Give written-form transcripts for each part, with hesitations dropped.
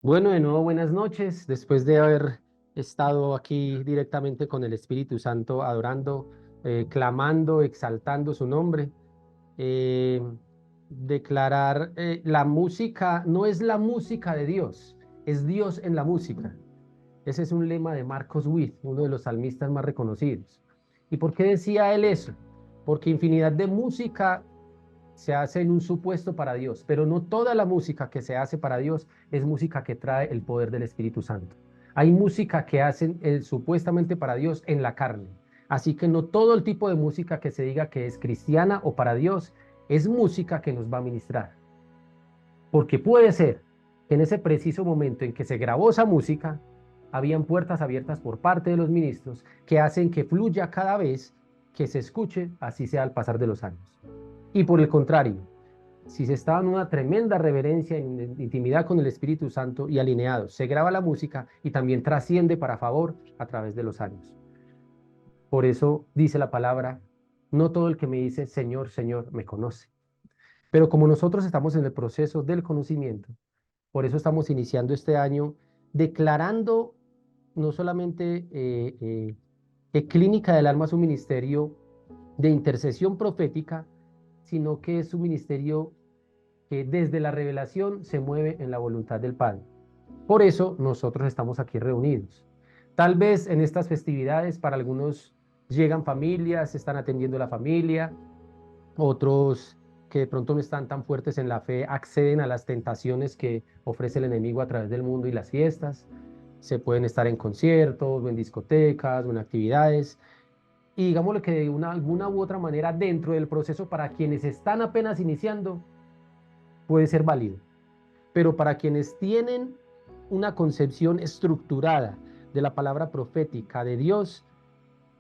Bueno, de nuevo buenas noches. Después de haber estado aquí directamente con el Espíritu Santo, adorando, clamando, exaltando su nombre, eh, declarar la música no es la música de Dios, es Dios en la música. Ese es un lema de Marcos Witt, uno de los salmistas más reconocidos. ¿Y por qué decía él eso? Porque infinidad de música se hace en un supuesto para Dios, pero no toda la música que se hace para Dios es música que trae el poder del Espíritu Santo. Hay música que hacen supuestamente para Dios en la carne. Así que no todo el tipo de música que se diga que es cristiana o para Dios es música que nos va a ministrar. Porque puede ser que en ese preciso momento en que se grabó esa música, habían puertas abiertas por parte de los ministros que hacen que fluya cada vez que se escuche, así sea al pasar de los años. Y por el contrario, si se estaba en una tremenda reverencia, en intimidad con el Espíritu Santo y alineados, se graba la música y también trasciende para favor a través de los años. Por eso dice la palabra, no todo el que me dice Señor, Señor, me conoce. Pero como nosotros estamos en el proceso del conocimiento, por eso estamos iniciando este año declarando no solamente que Clínica del Alma es un ministerio de intercesión profética, sino que es un ministerio que desde la revelación se mueve en la voluntad del Padre. Por eso nosotros estamos aquí reunidos. Tal vez en estas festividades para algunos llegan familias, están atendiendo a la familia, otros que de pronto no están tan fuertes en la fe acceden a las tentaciones que ofrece el enemigo a través del mundo y las fiestas. Se pueden estar en conciertos o en discotecas o en actividades. Y digámoslo que de alguna u otra manera dentro del proceso para quienes están apenas iniciando puede ser válido. Pero para quienes tienen una concepción estructurada de la palabra profética de Dios,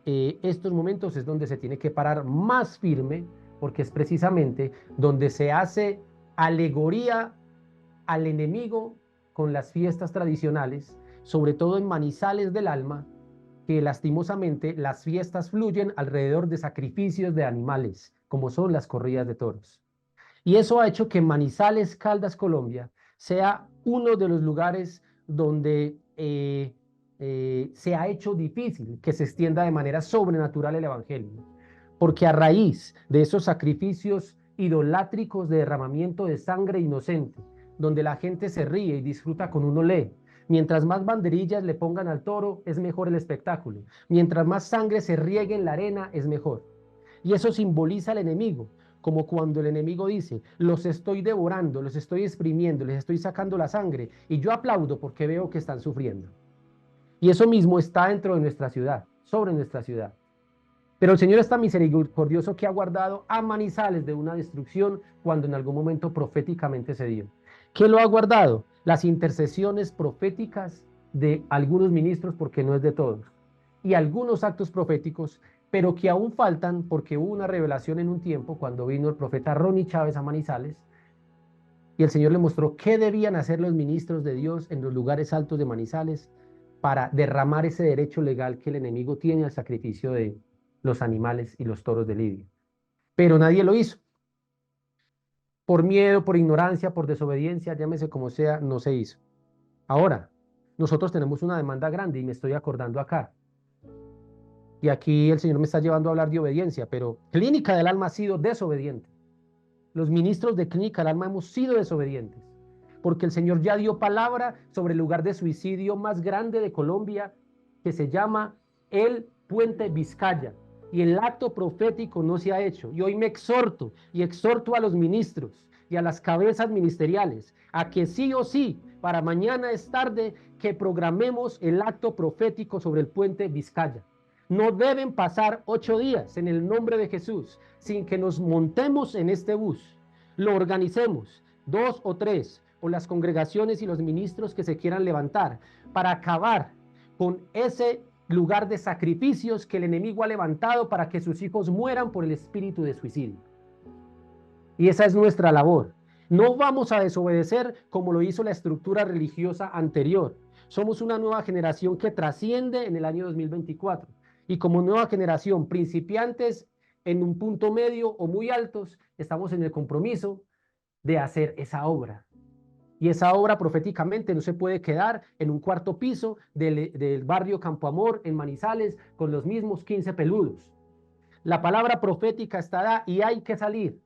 estos momentos es donde se tiene que parar más firme, porque es precisamente donde se hace alegoría al enemigo con las fiestas tradicionales, sobre todo en Manizales del Alma, que lastimosamente las fiestas fluyen alrededor de sacrificios de animales, como son las corridas de toros. Y eso ha hecho que Manizales, Caldas, Colombia, sea uno de los lugares donde se ha hecho difícil que se extienda de manera sobrenatural el Evangelio. Porque a raíz de esos sacrificios idolátricos de derramamiento de sangre inocente, donde la gente se ríe y disfruta con un olé, mientras más banderillas le pongan al toro, es mejor el espectáculo. Mientras más sangre se riegue en la arena, es mejor. Y eso simboliza al enemigo, como cuando el enemigo dice, los estoy devorando, los estoy exprimiendo, les estoy sacando la sangre, y yo aplaudo porque veo que están sufriendo. Y eso mismo está dentro de nuestra ciudad, sobre nuestra ciudad. Pero el Señor está misericordioso que ha guardado a Manizales de una destrucción cuando en algún momento proféticamente se dio. ¿Qué lo ha guardado? Las intercesiones proféticas de algunos ministros, porque no es de todos, y algunos actos proféticos, pero que aún faltan porque hubo una revelación en un tiempo cuando vino el profeta Ronnie Chávez a Manizales y el Señor le mostró qué debían hacer los ministros de Dios en los lugares altos de Manizales para derramar ese derecho legal que el enemigo tiene al sacrificio de los animales y los toros de Lidia. Pero nadie lo hizo. Por miedo, por ignorancia, por desobediencia, llámese como sea, no se hizo. Ahora, nosotros tenemos una demanda grande y me estoy acordando acá. Y aquí el Señor me está llevando a hablar de obediencia, pero Clínica del Alma ha sido desobediente. Los ministros de Clínica del Alma hemos sido desobedientes, porque el Señor ya dio palabra sobre el lugar de suicidio más grande de Colombia, que se llama el Puente Vizcaya. Y el acto profético no se ha hecho. Y hoy me exhorto y exhorto a los ministros y a las cabezas ministeriales a que sí o sí, para mañana es tarde, que programemos el acto profético sobre el Puente Vizcaya. No deben pasar 8 días en el nombre de Jesús sin que nos montemos en este bus, lo organicemos, 2 o 3, o las congregaciones y los ministros que se quieran levantar, para acabar con ese lugar de sacrificios que el enemigo ha levantado para que sus hijos mueran por el espíritu de suicidio. Y esa es nuestra labor. No vamos a desobedecer como lo hizo la estructura religiosa anterior. Somos una nueva generación que trasciende en el año 2024. Y como nueva generación, principiantes en un punto medio o muy altos, estamos en el compromiso de hacer esa obra. Y esa obra proféticamente no se puede quedar en un cuarto piso del barrio Campo Amor en Manizales con los mismos 15 peludos. La palabra profética estará y hay que salir.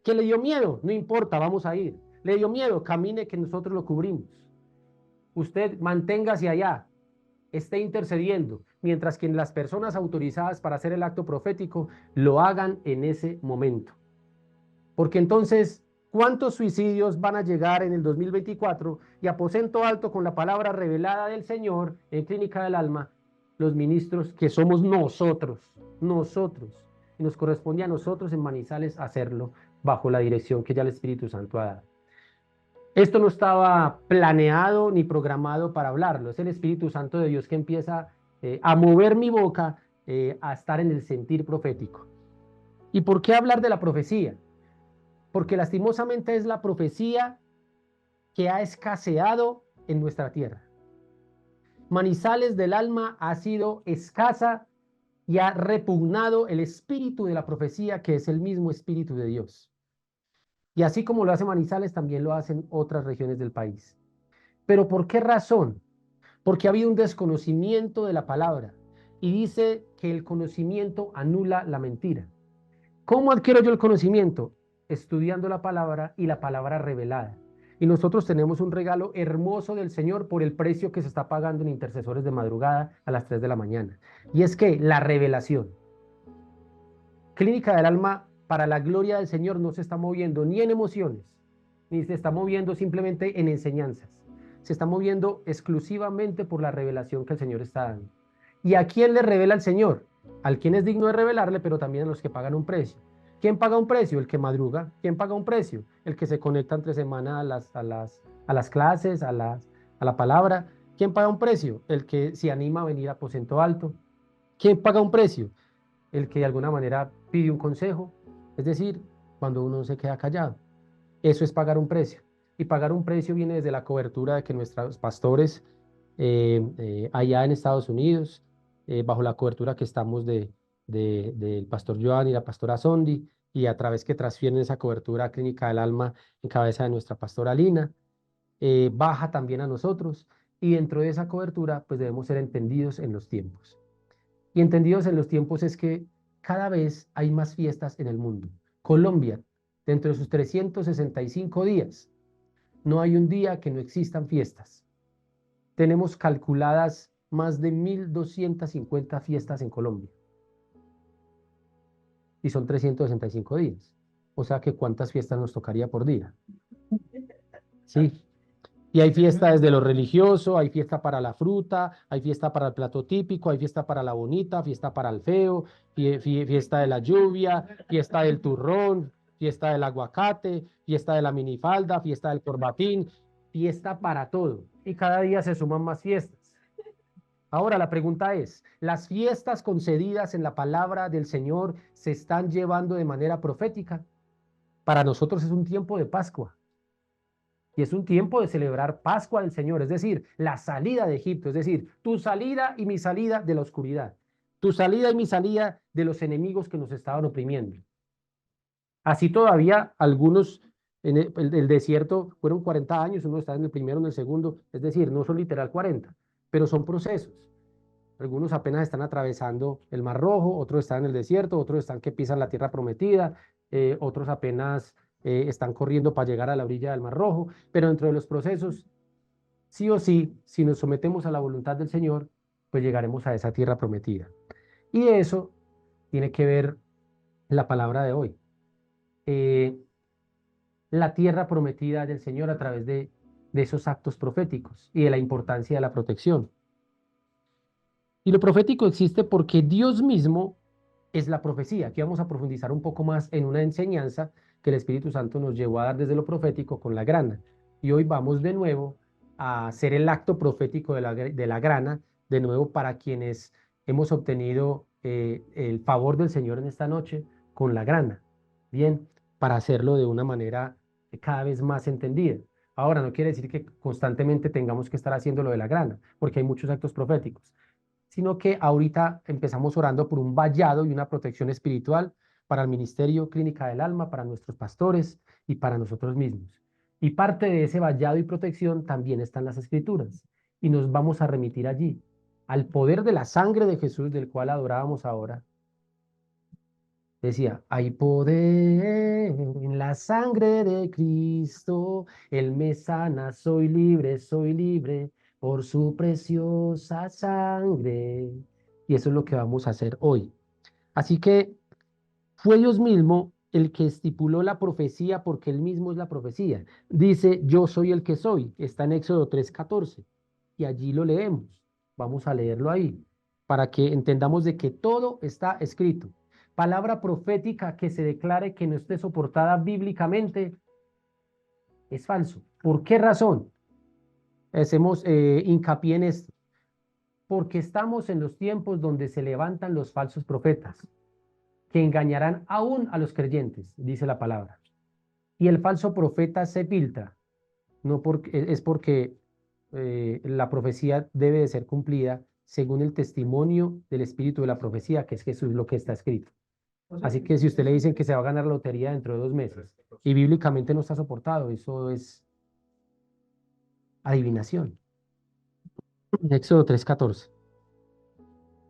¿Que le dio miedo? No importa, vamos a ir. ¿Le dio miedo? Camine que nosotros lo cubrimos. Usted manténgase allá, esté intercediendo, mientras que las personas autorizadas para hacer el acto profético lo hagan en ese momento. Porque entonces, ¿cuántos suicidios van a llegar en el 2024? Y aposento alto con la palabra revelada del Señor en Clínica del Alma, los ministros que somos nosotros, y nos corresponde a nosotros en Manizales hacerlo bajo la dirección que ya el Espíritu Santo ha dado. Esto no estaba planeado ni programado para hablarlo, es el Espíritu Santo de Dios que empieza a mover mi boca, a estar en el sentir profético. ¿Y por qué hablar de la profecía? Porque lastimosamente es la profecía que ha escaseado en nuestra tierra. Manizales del Alma ha sido escasa y ha repugnado el espíritu de la profecía, que es el mismo espíritu de Dios. Y así como lo hace Manizales, también lo hacen otras regiones del país. ¿Pero por qué razón? Porque ha habido un desconocimiento de la palabra y dice que el conocimiento anula la mentira. ¿Cómo adquiero yo el conocimiento? Estudiando la palabra y la palabra revelada. Y nosotros tenemos un regalo hermoso del Señor por el precio que se está pagando en intercesores de madrugada a las 3 de la mañana. Y es que la revelación. Clínica del Alma, para la gloria del Señor, no se está moviendo ni en emociones, ni se está moviendo simplemente en enseñanzas. Se está moviendo exclusivamente por la revelación que el Señor está dando. ¿Y a quién le revela el Señor? Al quien es digno de revelarle, pero también a los que pagan un precio. ¿Quién paga un precio? El que madruga. ¿Quién paga un precio? El que se conecta entre semana a las clases, a la palabra. ¿Quién paga un precio? El que se anima a venir a aposento alto. ¿Quién paga un precio? El que de alguna manera pide un consejo, es decir, cuando uno se queda callado. Eso es pagar un precio. Y pagar un precio viene desde la cobertura de que nuestros pastores allá en Estados Unidos, bajo la cobertura que estamos del pastor Joan y la pastora Sondi, y a través que transfieren esa cobertura a Clínica del Alma en cabeza de nuestra pastora Lina, baja también a nosotros, y dentro de esa cobertura pues debemos ser entendidos en los tiempos. Y entendidos en los tiempos es que cada vez hay más fiestas en el mundo. Colombia, dentro de sus 365 días, no hay un día que no existan fiestas. Tenemos calculadas más de 1.250 fiestas en Colombia. Y son 365 días. O sea que ¿cuántas fiestas nos tocaría por día? Sí. Y hay fiesta desde lo religioso, hay fiesta para la fruta, hay fiesta para el plato típico, hay fiesta para la bonita, fiesta para el feo, fiesta de la lluvia, fiesta del turrón, fiesta del aguacate, fiesta de la minifalda, fiesta del corbatín, fiesta para todo. Y cada día se suman más fiestas. Ahora la pregunta es, ¿las fiestas concedidas en la palabra del Señor se están llevando de manera profética? Para nosotros es un tiempo de Pascua. Y es un tiempo de celebrar Pascua del Señor, es decir, la salida de Egipto, es decir, tu salida y mi salida de la oscuridad, tu salida y mi salida de los enemigos que nos estaban oprimiendo. Así todavía algunos en el desierto fueron 40 años, uno está en el primero, en el segundo, es decir, no son literal 40, pero son procesos. Algunos apenas están atravesando el Mar Rojo, otros están en el desierto, otros están que pisan la tierra prometida, otros apenas están corriendo para llegar a la orilla del Mar Rojo, pero dentro de los procesos, sí o sí, si nos sometemos a la voluntad del Señor, pues llegaremos a esa tierra prometida. Y de eso tiene que ver la palabra de hoy. La tierra prometida del Señor a través de esos actos proféticos y de la importancia de la protección. Y lo profético existe porque Dios mismo es la profecía. Aquí vamos a profundizar un poco más en una enseñanza que el Espíritu Santo nos llevó a dar desde lo profético con la grana. Y hoy vamos de nuevo a hacer el acto profético de la grana, de nuevo para quienes hemos obtenido el favor del Señor en esta noche con la grana. Bien, para hacerlo de una manera cada vez más entendida. Ahora, no quiere decir que constantemente tengamos que estar haciendo lo de la grana, porque hay muchos actos proféticos, sino que ahorita empezamos orando por un vallado y una protección espiritual para el Ministerio Clínica del Alma, para nuestros pastores y para nosotros mismos. Y parte de ese vallado y protección también están las escrituras. Y nos vamos a remitir allí, al poder de la sangre de Jesús, del cual adorábamos ahora. Decía, hay poder en la sangre de Cristo, Él me sana, soy libre por su preciosa sangre. Y eso es lo que vamos a hacer hoy. Así que fue Dios mismo el que estipuló la profecía porque Él mismo es la profecía. Dice, yo soy el que soy. Está en Éxodo 3:14. Y allí lo leemos. Vamos a leerlo ahí para que entendamos de que todo está escrito. Palabra profética que se declare que no esté soportada bíblicamente es falso. ¿Por qué razón? Hacemos hincapié en esto. Porque estamos en los tiempos donde se levantan los falsos profetas, que engañarán aún a los creyentes, dice la palabra. Y el falso profeta se filtra, no porque, es porque la profecía debe de ser cumplida según el testimonio del espíritu de la profecía, que es Jesús lo que está escrito. Así que si usted le dicen que se va a ganar la lotería dentro de 2 meses y bíblicamente no está soportado, eso es adivinación. Éxodo 3:14.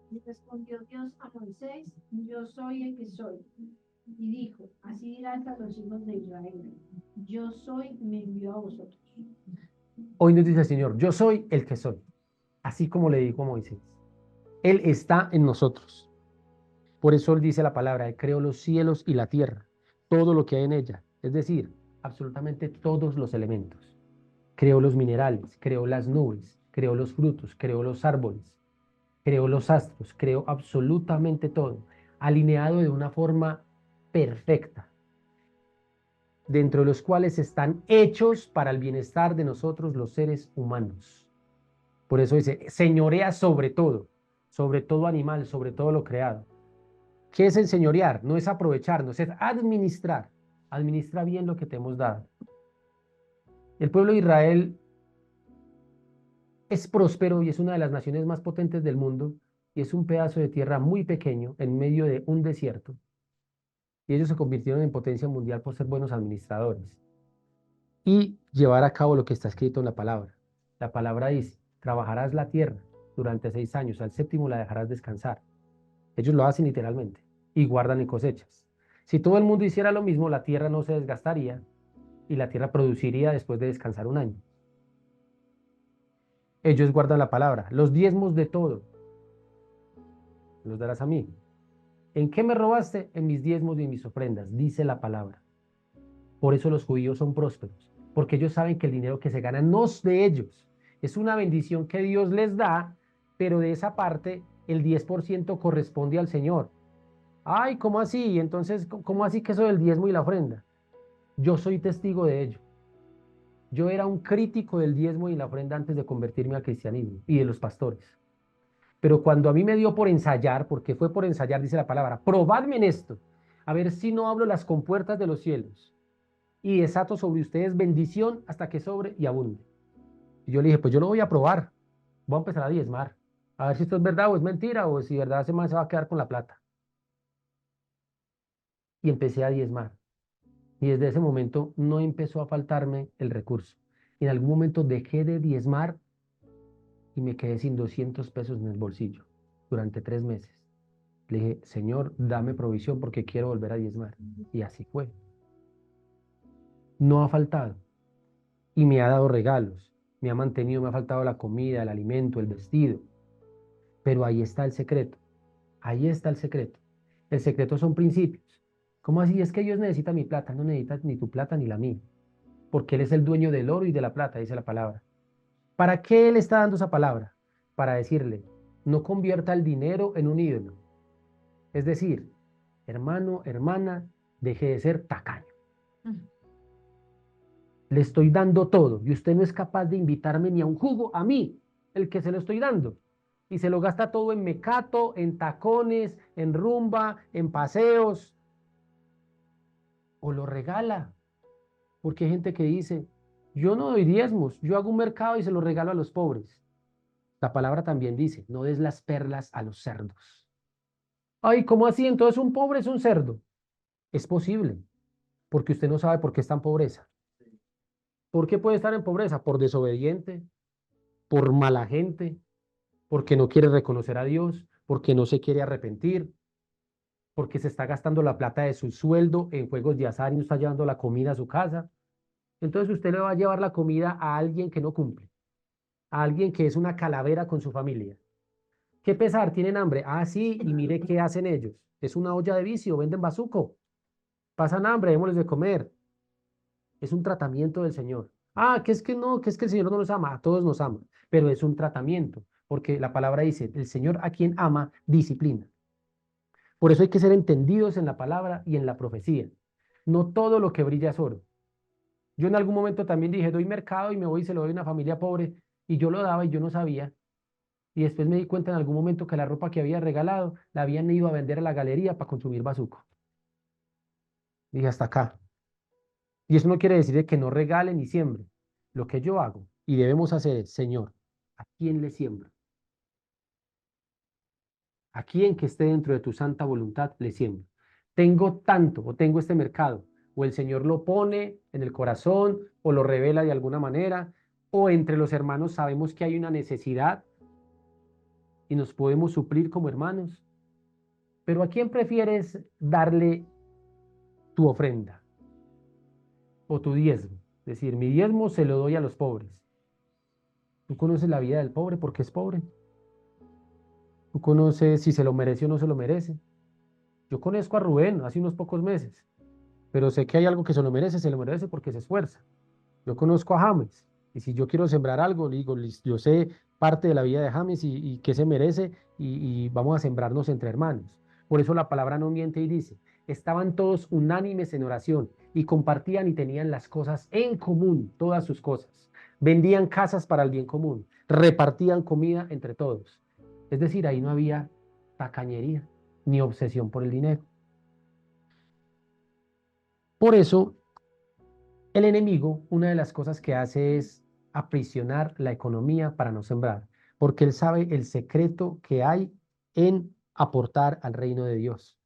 Y respondió Dios a Moisés, yo soy el que soy. Y dijo, así dirás a los hijos de Israel, yo soy, me envió a vosotros. Hoy nos dice el Señor, yo soy el que soy, así como le dijo a Moisés. Él está en nosotros. Por eso él dice la palabra, creó los cielos y la tierra, todo lo que hay en ella, es decir, absolutamente todos los elementos. Creó los minerales, creó las nubes, creó los frutos, creó los árboles, creó los astros, creó absolutamente todo, alineado de una forma perfecta, dentro de los cuales están hechos para el bienestar de nosotros los seres humanos. Por eso dice, señorea sobre todo animal, sobre todo lo creado. ¿Qué es enseñorear? No es aprovecharnos, es administrar. Administra bien lo que te hemos dado. El pueblo de Israel es próspero y es una de las naciones más potentes del mundo y es un pedazo de tierra muy pequeño en medio de un desierto. Y ellos se convirtieron en potencia mundial por ser buenos administradores y llevar a cabo lo que está escrito en la palabra. La palabra dice, trabajarás la tierra durante 6 años, al séptimo la dejarás descansar. Ellos lo hacen literalmente y guardan y cosechas. Si todo el mundo hiciera lo mismo, la tierra no se desgastaría y la tierra produciría después de descansar un año. Ellos guardan la palabra. Los diezmos de todo los darás a mí. ¿En qué me robaste? En mis diezmos y en mis ofrendas, dice la palabra. Por eso los judíos son prósperos, porque ellos saben que el dinero que se gana no es de ellos. Es una bendición que Dios les da, pero de esa parte el 10% corresponde al Señor. Ay, ¿cómo así? Entonces, ¿cómo así que eso del diezmo y la ofrenda? Yo soy testigo de ello. Yo era un crítico del diezmo y la ofrenda antes de convertirme al cristianismo y de los pastores. Pero cuando a mí me dio por ensayar, porque fue por ensayar, dice la palabra, probadme en esto, a ver si no abro las compuertas de los cielos y desato sobre ustedes bendición hasta que sobre y abunde. Y yo le dije, pues yo lo voy a probar, voy a empezar a diezmar, a ver si esto es verdad o es mentira, o si verdad se va a quedar con la plata. Y empecé a diezmar. Y desde ese momento no empezó a faltarme el recurso. En algún momento dejé de diezmar y me quedé sin 200 pesos en el bolsillo durante 3 meses. Le dije, Señor, dame provisión porque quiero volver a diezmar. Y así fue. No ha faltado. Y me ha dado regalos. Me ha mantenido, me ha faltado la comida, el alimento, el vestido. Pero ahí está el secreto. Ahí está el secreto. El secreto son principios. ¿Cómo así? Es que Dios necesita mi plata. No necesita ni tu plata ni la mía. Porque Él es el dueño del oro y de la plata, dice la palabra. ¿Para qué Él está dando esa palabra? Para decirle, no convierta el dinero en un ídolo. Es decir, hermano, hermana, deje de ser tacaño. Le estoy dando todo y usted no es capaz de invitarme ni a un jugo a mí, el que se lo estoy dando. Y se lo gasta todo en mecato, en tacones, en rumba, en paseos, o lo regala. Porque hay gente que dice, yo no doy diezmos, yo hago un mercado y se lo regalo a los pobres. La palabra también dice, no des las perlas a los cerdos. Ay, ¿cómo así? Entonces un pobre es un cerdo. Es posible, porque usted no sabe por qué está en pobreza. ¿Por qué puede estar en pobreza? Por desobediente, por mala gente, porque no quiere reconocer a Dios, porque no se quiere arrepentir, porque se está gastando la plata de su sueldo en juegos de azar y no está llevando la comida a su casa. Entonces usted le va a llevar la comida a alguien que no cumple, a alguien que es una calavera con su familia. ¿Qué pesar? ¿Tienen hambre? Ah, sí, y mire qué hacen ellos. Es una olla de vicio, venden bazuco, pasan hambre, démosles de comer. Es un tratamiento del Señor. Ah, que es que no, que es que el Señor no nos ama, a todos nos ama, pero es un tratamiento, porque la palabra dice, el Señor a quien ama, disciplina. Por eso hay que ser entendidos en la palabra y en la profecía. No todo lo que brilla es oro. Yo en algún momento también dije, doy mercado y me voy y se lo doy a una familia pobre, y yo lo daba y yo no sabía. Y después me di cuenta en algún momento que la ropa que había regalado la habían ido a vender a la galería para consumir bazuco. Dije, hasta acá. Y eso no quiere decir de que no regale ni siembre. Lo que yo hago y debemos hacer es, Señor, ¿a quién le siembro? ¿A quién que esté dentro de tu santa voluntad le siembro? Tengo tanto o tengo este mercado, o el Señor lo pone en el corazón o lo revela de alguna manera, o entre los hermanos sabemos que hay una necesidad y nos podemos suplir como hermanos. Pero ¿a quién prefieres darle tu ofrenda o tu diezmo? Es decir, mi diezmo se lo doy a los pobres. Tú conoces la vida del pobre porque es pobre. Tú conoces si se lo merece o no se lo merece. Yo conozco a Rubén hace unos pocos meses, pero sé que hay algo que se lo merece porque se esfuerza. Yo conozco a James, y si yo quiero sembrar algo, le digo, yo sé parte de la vida de James y qué se merece, y vamos a sembrarnos entre hermanos. Por eso la palabra no miente y dice, estaban todos unánimes en oración y compartían y tenían las cosas en común, todas sus cosas. Vendían casas para el bien común, repartían comida entre todos. Es decir, ahí no había tacañería ni obsesión por el dinero. Por eso el enemigo, una de las cosas que hace es aprisionar la economía para no sembrar, porque él sabe el secreto que hay en aportar al reino de Dios.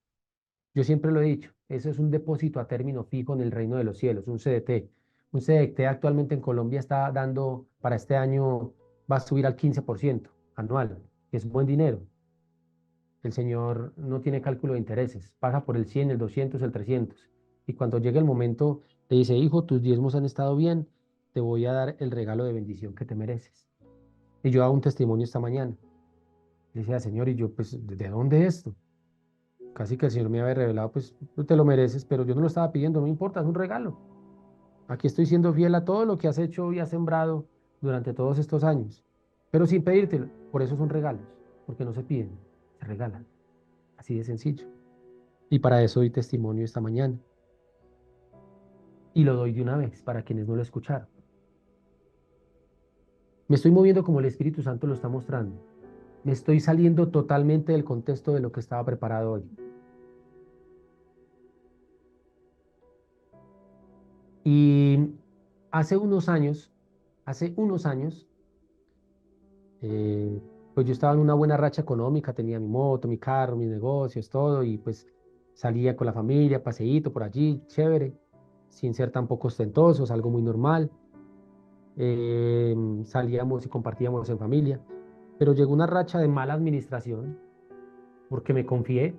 Yo siempre lo he dicho, eso es un depósito a término fijo en el reino de los cielos, un CDT. Un CDT actualmente en Colombia está dando, para este año, va a subir al 15% anual, que es buen dinero. El Señor no tiene cálculo de intereses, pasa por el 100, el 200, el 300. Y cuando llega el momento, le dice, hijo, tus diezmos han estado bien, te voy a dar el regalo de bendición que te mereces. Y yo hago un testimonio esta mañana. Le decía, Señor, y yo, pues, ¿de dónde esto? Casi que el Señor me había revelado, pues, tú te lo mereces, pero yo no lo estaba pidiendo, no me importa, es un regalo. Aquí estoy siendo fiel a todo lo que has hecho y has sembrado durante todos estos años, pero sin pedírtelo. Por eso son regalos, porque no se piden, se regalan. Así de sencillo. Y para eso doy testimonio esta mañana. Y lo doy de una vez para quienes no lo escucharon. Me estoy moviendo como el Espíritu Santo lo está mostrando. Me estoy saliendo totalmente del contexto de lo que estaba preparado hoy. Y hace unos años, pues yo estaba en una buena racha económica, tenía mi moto, mi carro, mis negocios, todo, y pues salía con la familia, paseíto por allí, chévere, sin ser tampoco ostentosos, algo muy normal. Salíamos y compartíamos en familia, pero llegó una racha de mala administración porque me confié,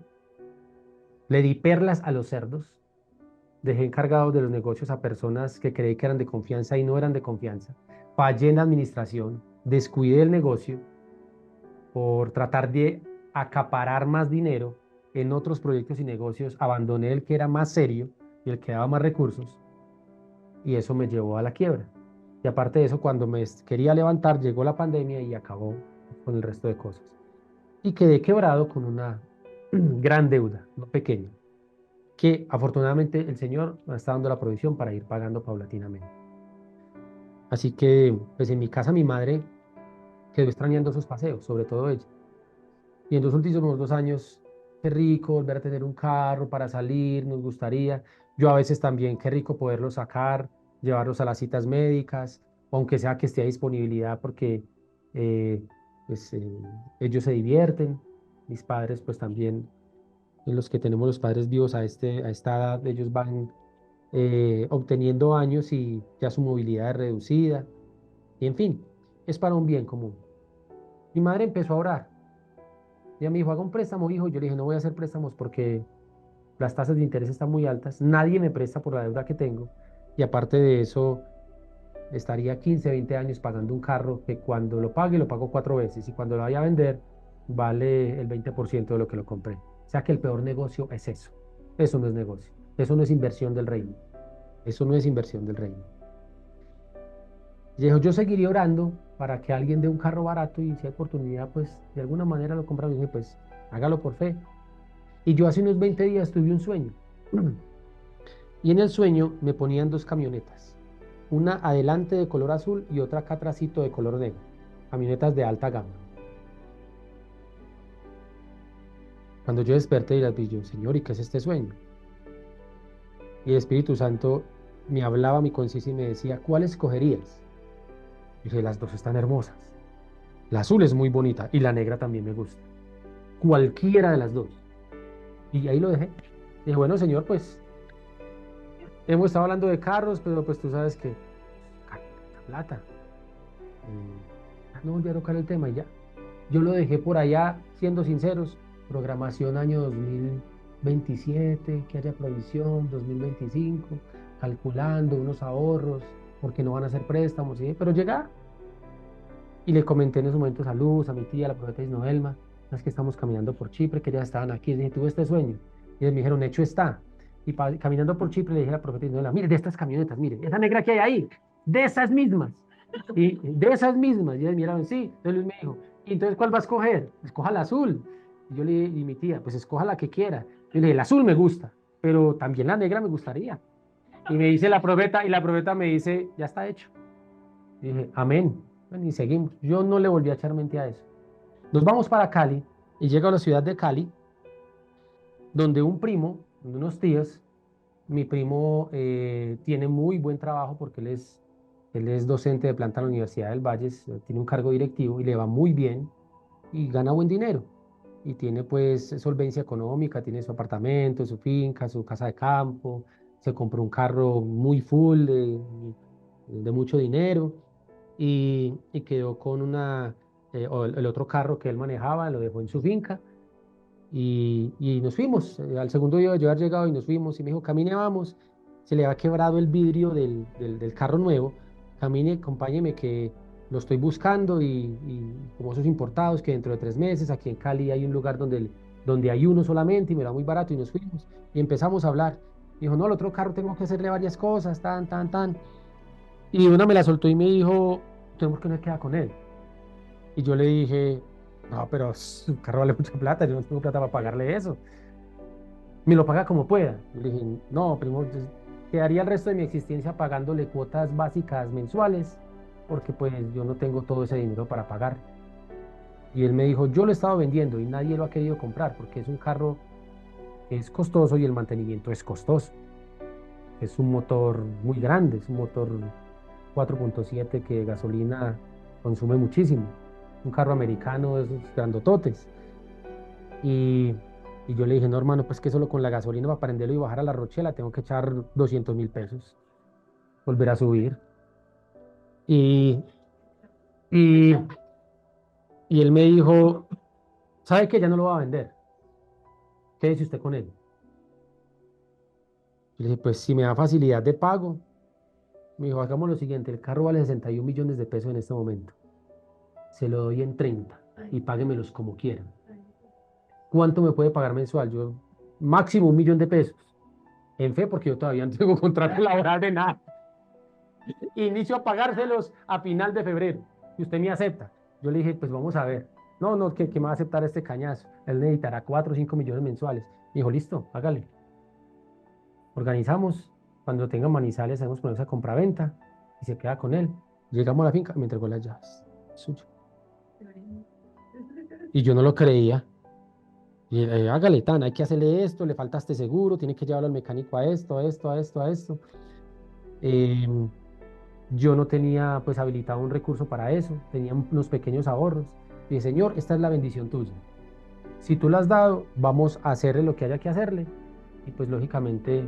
le di perlas a los cerdos, dejé encargados de los negocios a personas que creí que eran de confianza y no eran de confianza, fallé en la administración, descuidé el negocio por tratar de acaparar más dinero en otros proyectos y negocios, abandoné el que era más serio y el que daba más recursos y eso me llevó a la quiebra. Y aparte de eso, cuando me quería levantar, llegó la pandemia y acabó con el resto de cosas. Y quedé quebrado con una gran deuda, no pequeña, que afortunadamente el Señor me está dando la provisión para ir pagando paulatinamente. Así que, pues en mi casa mi madre quedó extrañando esos paseos, sobre todo ella. Y en los últimos 2 años, qué rico volver a tener un carro para salir, nos gustaría. Yo a veces también, qué rico poderlos sacar, llevarlos a las citas médicas, aunque sea que esté a disponibilidad, porque eh, pues, ellos se divierten. Mis padres, pues también, en los que tenemos los padres vivos a esta edad, ellos van. obteniendo años y ya su movilidad es reducida. Y en fin, es para un bien común. Mi madre empezó a orar. Ella me dijo, haga un préstamo, hijo. Yo le dije, no voy a hacer préstamos porque las tasas de interés están muy altas. Nadie me presta por la deuda que tengo. Y aparte de eso, estaría 15, 20 años pagando un carro que cuando lo pague lo pago 4 veces y cuando lo vaya a vender vale el 20% de lo que lo compré. O sea que el peor negocio es eso. Eso no es negocio. Eso no es inversión del reino. Eso no es inversión del reino. Y dijo, yo seguiría orando para que alguien dé un carro barato y si hay oportunidad, pues de alguna manera lo compramos. Y dije, pues hágalo por fe. Y yo hace unos 20 días tuve un sueño. Y en el sueño me ponían dos camionetas. Una adelante de color azul y otra acá atrásito de color negro. Camionetas de alta gama. Cuando yo desperté y las vi, yo, Señor, ¿y qué es este sueño? Y el Espíritu Santo me hablaba a mi conciencia y me decía, ¿cuál escogerías? Y dije, las dos están hermosas. La azul es muy bonita y la negra también me gusta. Cualquiera de las dos. Y ahí lo dejé. Y dije, bueno, Señor, pues hemos estado hablando de carros, pero pues tú sabes que plata. No volví a tocar el tema y ya. Yo lo dejé por allá, siendo sinceros, programación año 2027, que haya provisión, 2025, calculando unos ahorros, porque no van a hacer préstamos, ¿sí? Pero llega y le comenté en ese momento a Luz, a mi tía, la profeta Isnoelma, es que estamos caminando por Chipre, que ya estaban aquí, les dije, tuve este sueño. Y ellos me dijeron, hecho está. Y caminando por Chipre le dije a la profeta Isnoelma, mire, de estas camionetas, mire, esa negra que hay ahí, de esas mismas. Y de esas mismas, y ellos miraron, sí. Entonces Luis me dijo, ¿y entonces cuál va a escoger? Escoja la azul. Y yo le dije, y mi tía, pues escoja la que quiera. Yo le dije, el azul me gusta, pero también la negra me gustaría. Y me dice la profeta, y la profeta me dice, ya está hecho. Y dije, amén. Bueno, y seguimos. Yo no le volví a echar mente a eso. Nos vamos para Cali, y llego a la ciudad de Cali, donde un primo, de unos tíos, mi primo tiene muy buen trabajo porque él es docente de planta en la Universidad del Valle, tiene un cargo directivo y le va muy bien y gana buen dinero. Y tiene pues solvencia económica, tiene su apartamento, su finca, su casa de campo, se compró un carro muy full de mucho dinero y quedó con o el otro carro que él manejaba, lo dejó en su finca y nos fuimos. Al segundo día de yo haber llegado y nos fuimos y me dijo, camine, vamos. Se le había quebrado el vidrio del carro nuevo. Camine, acompáñeme que lo estoy buscando y como esos importados que dentro de 3 meses aquí en Cali hay un lugar donde hay uno solamente y me da muy barato y nos fuimos y empezamos a hablar. Dijo, no, el otro carro tengo que hacerle varias cosas, tan, tan, tan. Y una me la soltó y me dijo, tenemos que no queda con él. Y yo le dije, no, pero su carro vale mucha plata, yo no tengo plata para pagarle eso. Me lo paga como pueda. Yo le dije, no, primo, pues, quedaría el resto de mi existencia pagándole cuotas básicas mensuales, porque pues yo no tengo todo ese dinero para pagar. Y él me dijo, yo lo he estado vendiendo y nadie lo ha querido comprar, porque es un carro que es costoso y el mantenimiento es costoso. Es un motor muy grande, es un motor 4.7 que de gasolina consume muchísimo. Un carro americano de esos grandototes. Y, y yo le dije, no, hermano, pues que solo con la gasolina para prenderlo y bajar a la Rochela tengo que echar 200.000 pesos, volver a subir. Y, y, y él me dijo, ¿sabe que ya no lo va a vender? ¿Qué dice usted con él? Yo le dije, pues si me da facilidad de pago. Me dijo, hagamos lo siguiente, el carro vale 61 millones de pesos en este momento. Se lo doy en 30 y páguemelos como quieran. ¿Cuánto me puede pagar mensual? Yo, máximo 1 millón de pesos. En fe, porque yo todavía no tengo contrato laboral de nada. Inicio a pagárselos a final de febrero. Y usted me acepta. Yo le dije, pues vamos a ver. No, no, que me va a aceptar este cañazo. Él necesitará 4 o 5 millones mensuales. Me dijo, listo, hágale. Organizamos. Cuando tenga Manizales, hacemos poner esa compraventa y se queda con él. Llegamos a la finca, me entregó las llaves. Suyo. Y yo no lo creía. Y, hágale tan, hay que hacerle esto, le falta este seguro, tiene que llevarlo al mecánico a esto, a esto, a esto, a esto. Yo no tenía pues habilitado un recurso para eso, tenía unos pequeños ahorros. Y dije, Señor, esta es la bendición tuya. Si tú la has dado, vamos a hacerle lo que haya que hacerle. Y pues lógicamente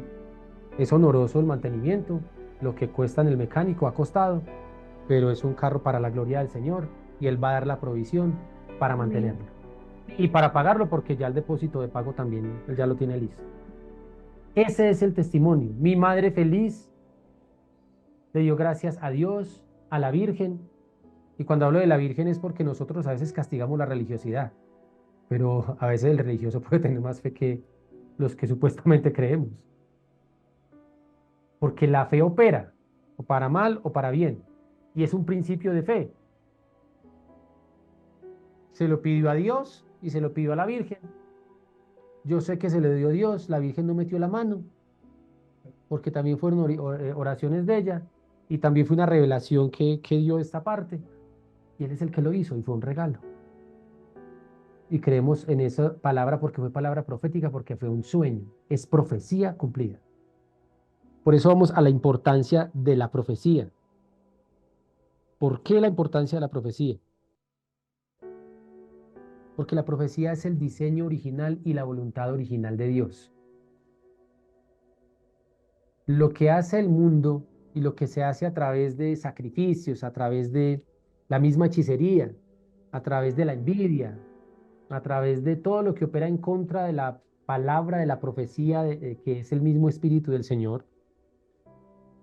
Es honoroso el mantenimiento, lo que cuesta en el mecánico ha costado, pero es un carro para la gloria del Señor y Él va a dar la provisión para Amén. mantenerlo y para pagarlo porque ya el depósito de pago también Él ya lo tiene listo. Ese es el testimonio. Mi madre feliz le dio gracias a Dios, a la Virgen, y cuando hablo de la Virgen es porque nosotros a veces castigamos la religiosidad, pero a veces el religioso puede tener más fe que los que supuestamente creemos, porque la fe opera, o para mal o para bien, y es un principio de fe. Se lo pidió a Dios y se lo pidió a la Virgen. Yo sé que se le dio a Dios, la Virgen no metió la mano, porque también fueron oraciones de ella, y también fue una revelación que dio esta parte, y Él es el que lo hizo, y fue un regalo. Y creemos en esa palabra porque fue palabra profética, porque fue un sueño, es profecía cumplida. Por eso vamos a la importancia de la profecía. ¿Por qué la importancia de la profecía? Porque la profecía es el diseño original y la voluntad original de Dios. Lo que hace el mundo y lo que se hace a través de sacrificios, a través de la misma hechicería, a través de la envidia, a través de todo lo que opera en contra de la palabra de la profecía, que es el mismo Espíritu del Señor,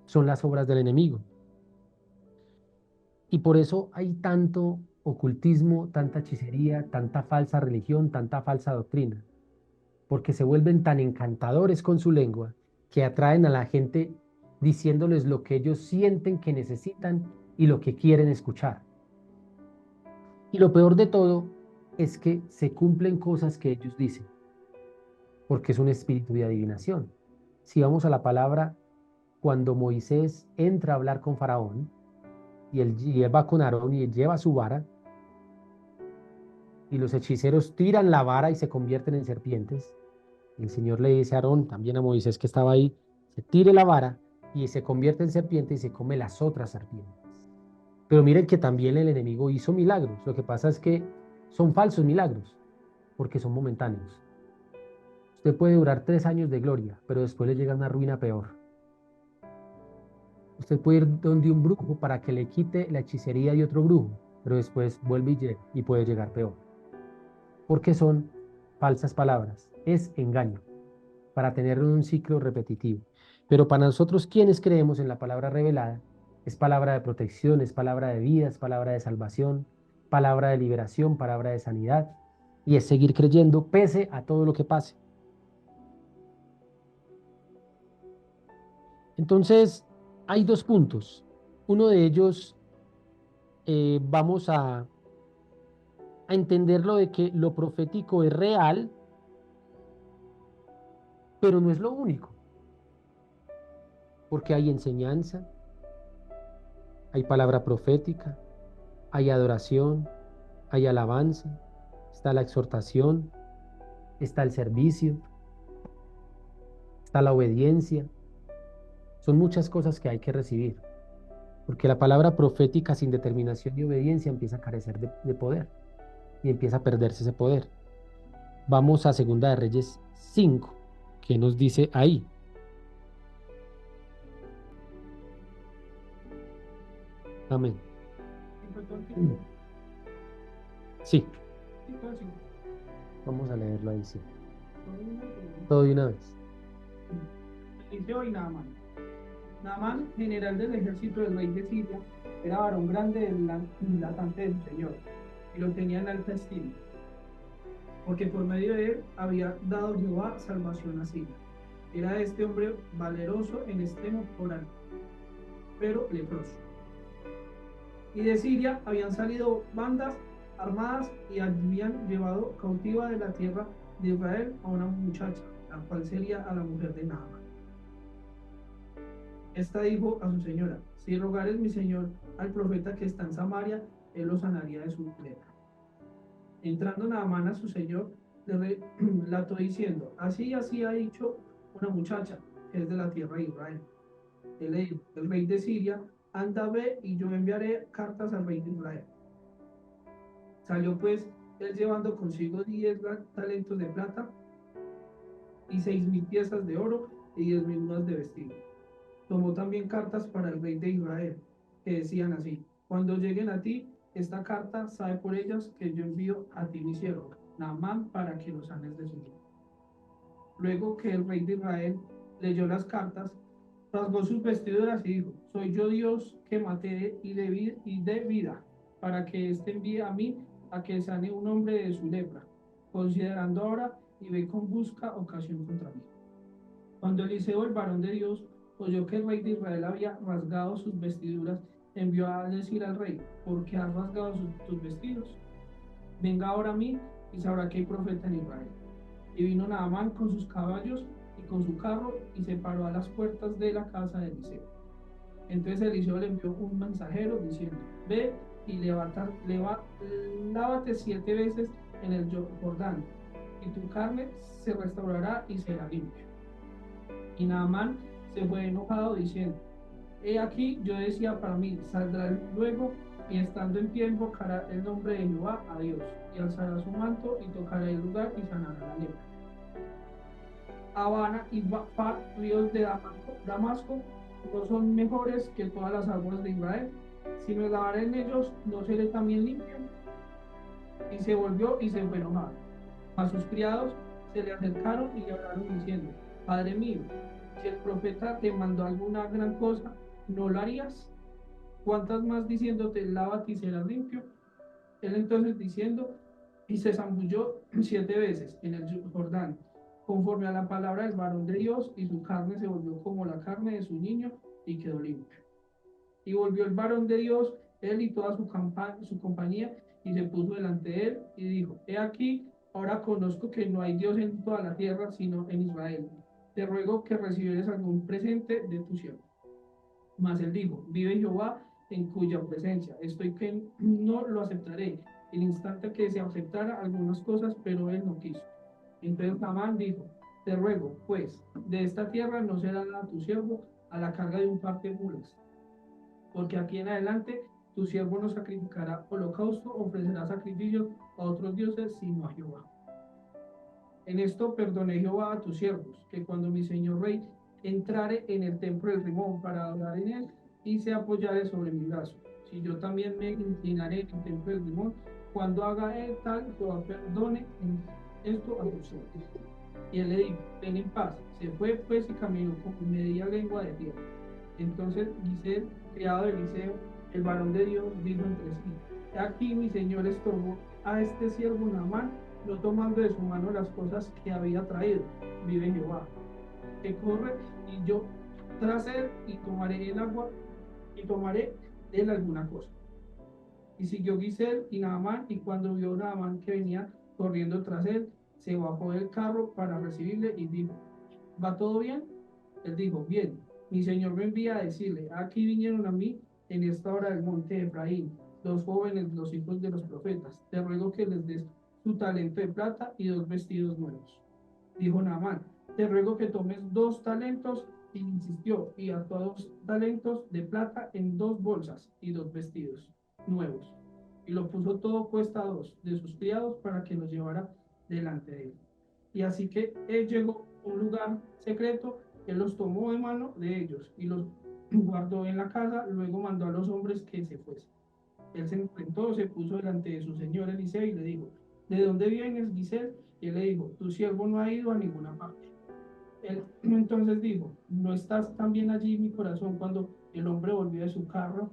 son las obras del enemigo. Y por eso hay tanto ocultismo, tanta hechicería, tanta falsa religión, tanta falsa doctrina, porque se vuelven tan encantadores con su lengua que atraen a la gente diciéndoles lo que ellos sienten que necesitan y lo que quieren escuchar. Y lo peor de todo es que se cumplen cosas que ellos dicen, porque es un espíritu de adivinación. Si vamos a la palabra, cuando Moisés entra a hablar con Faraón, y él va con Aarón y él lleva su vara, y los hechiceros tiran la vara y se convierten en serpientes. El Señor le dice a Aarón, también a Moisés que estaba ahí, se tire la vara y se convierte en serpiente y se come las otras serpientes. Pero miren que también el enemigo hizo milagros. Lo que pasa es que son falsos milagros, porque son momentáneos. Usted puede durar 3 años de gloria, pero después le llega una ruina peor. Usted puede ir donde un brujo para que le quite la hechicería de otro brujo, pero después vuelve y puede llegar peor. Porque son falsas palabras, es engaño, para tener un ciclo repetitivo. Pero para nosotros quienes creemos en la palabra revelada, es palabra de protección, es palabra de vida, es palabra de salvación, palabra de liberación, palabra de sanidad, y es seguir creyendo pese a todo lo que pase. Entonces, hay dos puntos. Uno de ellos, vamos a entenderlo de que lo profético es real, pero no es lo único, porque hay enseñanza, hay palabra profética, hay adoración, hay alabanza, está la exhortación, está el servicio, está la obediencia. Son muchas cosas que hay que recibir, porque la palabra profética sin determinación y obediencia empieza a carecer de poder y empieza a perderse ese poder. Vamos a Segunda de Reyes 5, que nos dice ahí. Amén. Sí, vamos a leerlo ahí, sí. Todo de una vez. Eliseo y Naamán. Naamán, general del ejército del rey de Siria, era varón grande delante del Señor, y lo tenía en alta estima, porque por medio de él había dado Jehová salvación a Siria. Era este hombre valeroso en extremo oral, pero leproso. Y de Siria habían salido bandas armadas y habían llevado cautiva de la tierra de Israel a una muchacha, la cual sería a la mujer de Naamán. Esta dijo a su señora: si rogares mi señor al profeta que está en Samaria, él lo sanaría de su lepra. Entrando Naamán a su señor, le relató diciendo: así y así ha dicho una muchacha que es de la tierra de Israel. Él le dijo: el rey de Siria, anda, ve, y yo enviaré cartas al rey de Israel. Salió pues él llevando consigo 10 talentos de plata y 6.000 piezas de oro y 10.000 mudas de vestido. Tomó también cartas para el rey de Israel, que decían así: cuando lleguen a ti esta carta, sabe por ellas que yo envío a ti mi siervo, Naamán, para que los sanes de su vida. Luego que el rey de Israel leyó las cartas, rasgó sus vestiduras y dijo: soy yo Dios que maté y de vida, para que éste envíe a mí a que sane un hombre de su lepra, considerando ahora y ve con busca ocasión contra mí. Cuando Eliseo, el varón de Dios, oyó que el rey de Israel había rasgado sus vestiduras, envió a decir al rey: ¿por qué has rasgado tus vestidos? Venga ahora a mí y sabrá que hay profeta en Israel. Y vino Naamán con sus caballos y con su carro y se paró a las puertas de la casa de Eliseo. Entonces Eliseo le envió un mensajero diciendo: ve y lávate 7 veces en el Jordán, y tu carne se restaurará y será limpia. Y Naamán se fue enojado diciendo: he aquí, yo decía para mí, saldrá luego, y estando en pie invocará el nombre de Jehová a Dios, y alzará su manto y tocará el lugar y sanará la lepra. Habana y Far, ríos de Damasco, no son mejores que todas las aguas de Israel. Si me lavaré en ellos, ¿no seré también limpio? Y se volvió y se fue enojado. A sus criados se le acercaron y le hablaron diciendo: Padre mío, si el profeta te mandó alguna gran cosa, ¿no lo harías? ¿Cuántas más diciéndote: lávate y serás limpio? Él entonces diciendo, y se zambulló 7 veces en el Jordán, conforme a la palabra del varón de Dios, y su carne se volvió como la carne de su niño, y quedó limpio. Y volvió el varón de Dios, él y toda su compañía, y se puso delante de él, y dijo: he aquí, ahora conozco que no hay Dios en toda la tierra, sino en Israel. Te ruego que recibieres algún presente de tu siervo. Mas él dijo: vive Jehová, en cuya presencia estoy, que no lo aceptaré. El instante que se aceptara algunas cosas, pero él no quiso. Entonces Naamán dijo: te ruego, pues, de esta tierra no será a tu siervo a la carga de un par de mulas, porque aquí en adelante tu siervo no sacrificará holocausto, ofrecerá sacrificios a otros dioses, sino a Jehová. En esto perdoné Jehová a tus siervos, que cuando mi señor rey entrare en el templo del Rimón para adorar en él, y se apoyare sobre mi brazo. Si yo también me inclinaré en el templo del Rimón, cuando haga él tal, Jehová perdone en esto a tus siervos. Y él le dijo: ven en paz. Se fue pues y caminó con media lengua de tierra. Entonces Gisel, criado de Eliseo, el varón de Dios, dijo entre sí: he aquí mi señor estorbó a este siervo Naamán, no tomando de su mano las cosas que había traído. Vive Jehová, que corre, y yo tras él, y tomaré el agua, y tomaré de él alguna cosa. Y siguió Gisel y Naamán, y cuando vio Naamán que venía corriendo tras él, se bajó del carro para recibirle y dijo: ¿va todo bien? Él dijo: bien. Mi señor me envía a decirle: aquí vinieron a mí en esta hora del monte de Efraín 2 jóvenes, los hijos de los profetas. Te ruego que les des su talento de plata y 2 vestidos nuevos. Dijo Naamán: te ruego que tomes 2 talentos. Y insistió, y ató 2 talentos de plata en 2 bolsas y 2 vestidos nuevos. Y lo puso todo cuesta 2 de sus criados para que los llevara delante de él. Y así que él llegó a un lugar secreto, él los tomó de mano de ellos y los guardó en la casa. Luego mandó a los hombres que se fuesen. Él se enfrentó, se puso delante de su señor Eliseo y le dijo: ¿de dónde vienes, Gisel? Y él le dijo: tu siervo no ha ido a ninguna parte. Él entonces dijo: ¿no estás también allí mi corazón cuando el hombre volvió de su carro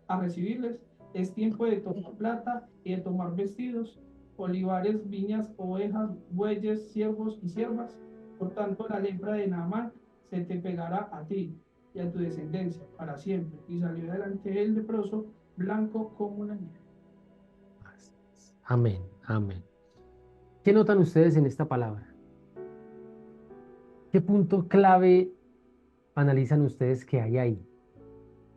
a recibirles? Es tiempo de tomar plata y de tomar vestidos, olivares, viñas, ovejas, bueyes, siervos y siervas. Por tanto, la lepra de Naamán se te pegará a ti y a tu descendencia para siempre. Y salió delante el leproso, blanco como la nieve. Amén, amén. ¿Qué notan ustedes en esta palabra? ¿Qué punto clave analizan ustedes que hay ahí?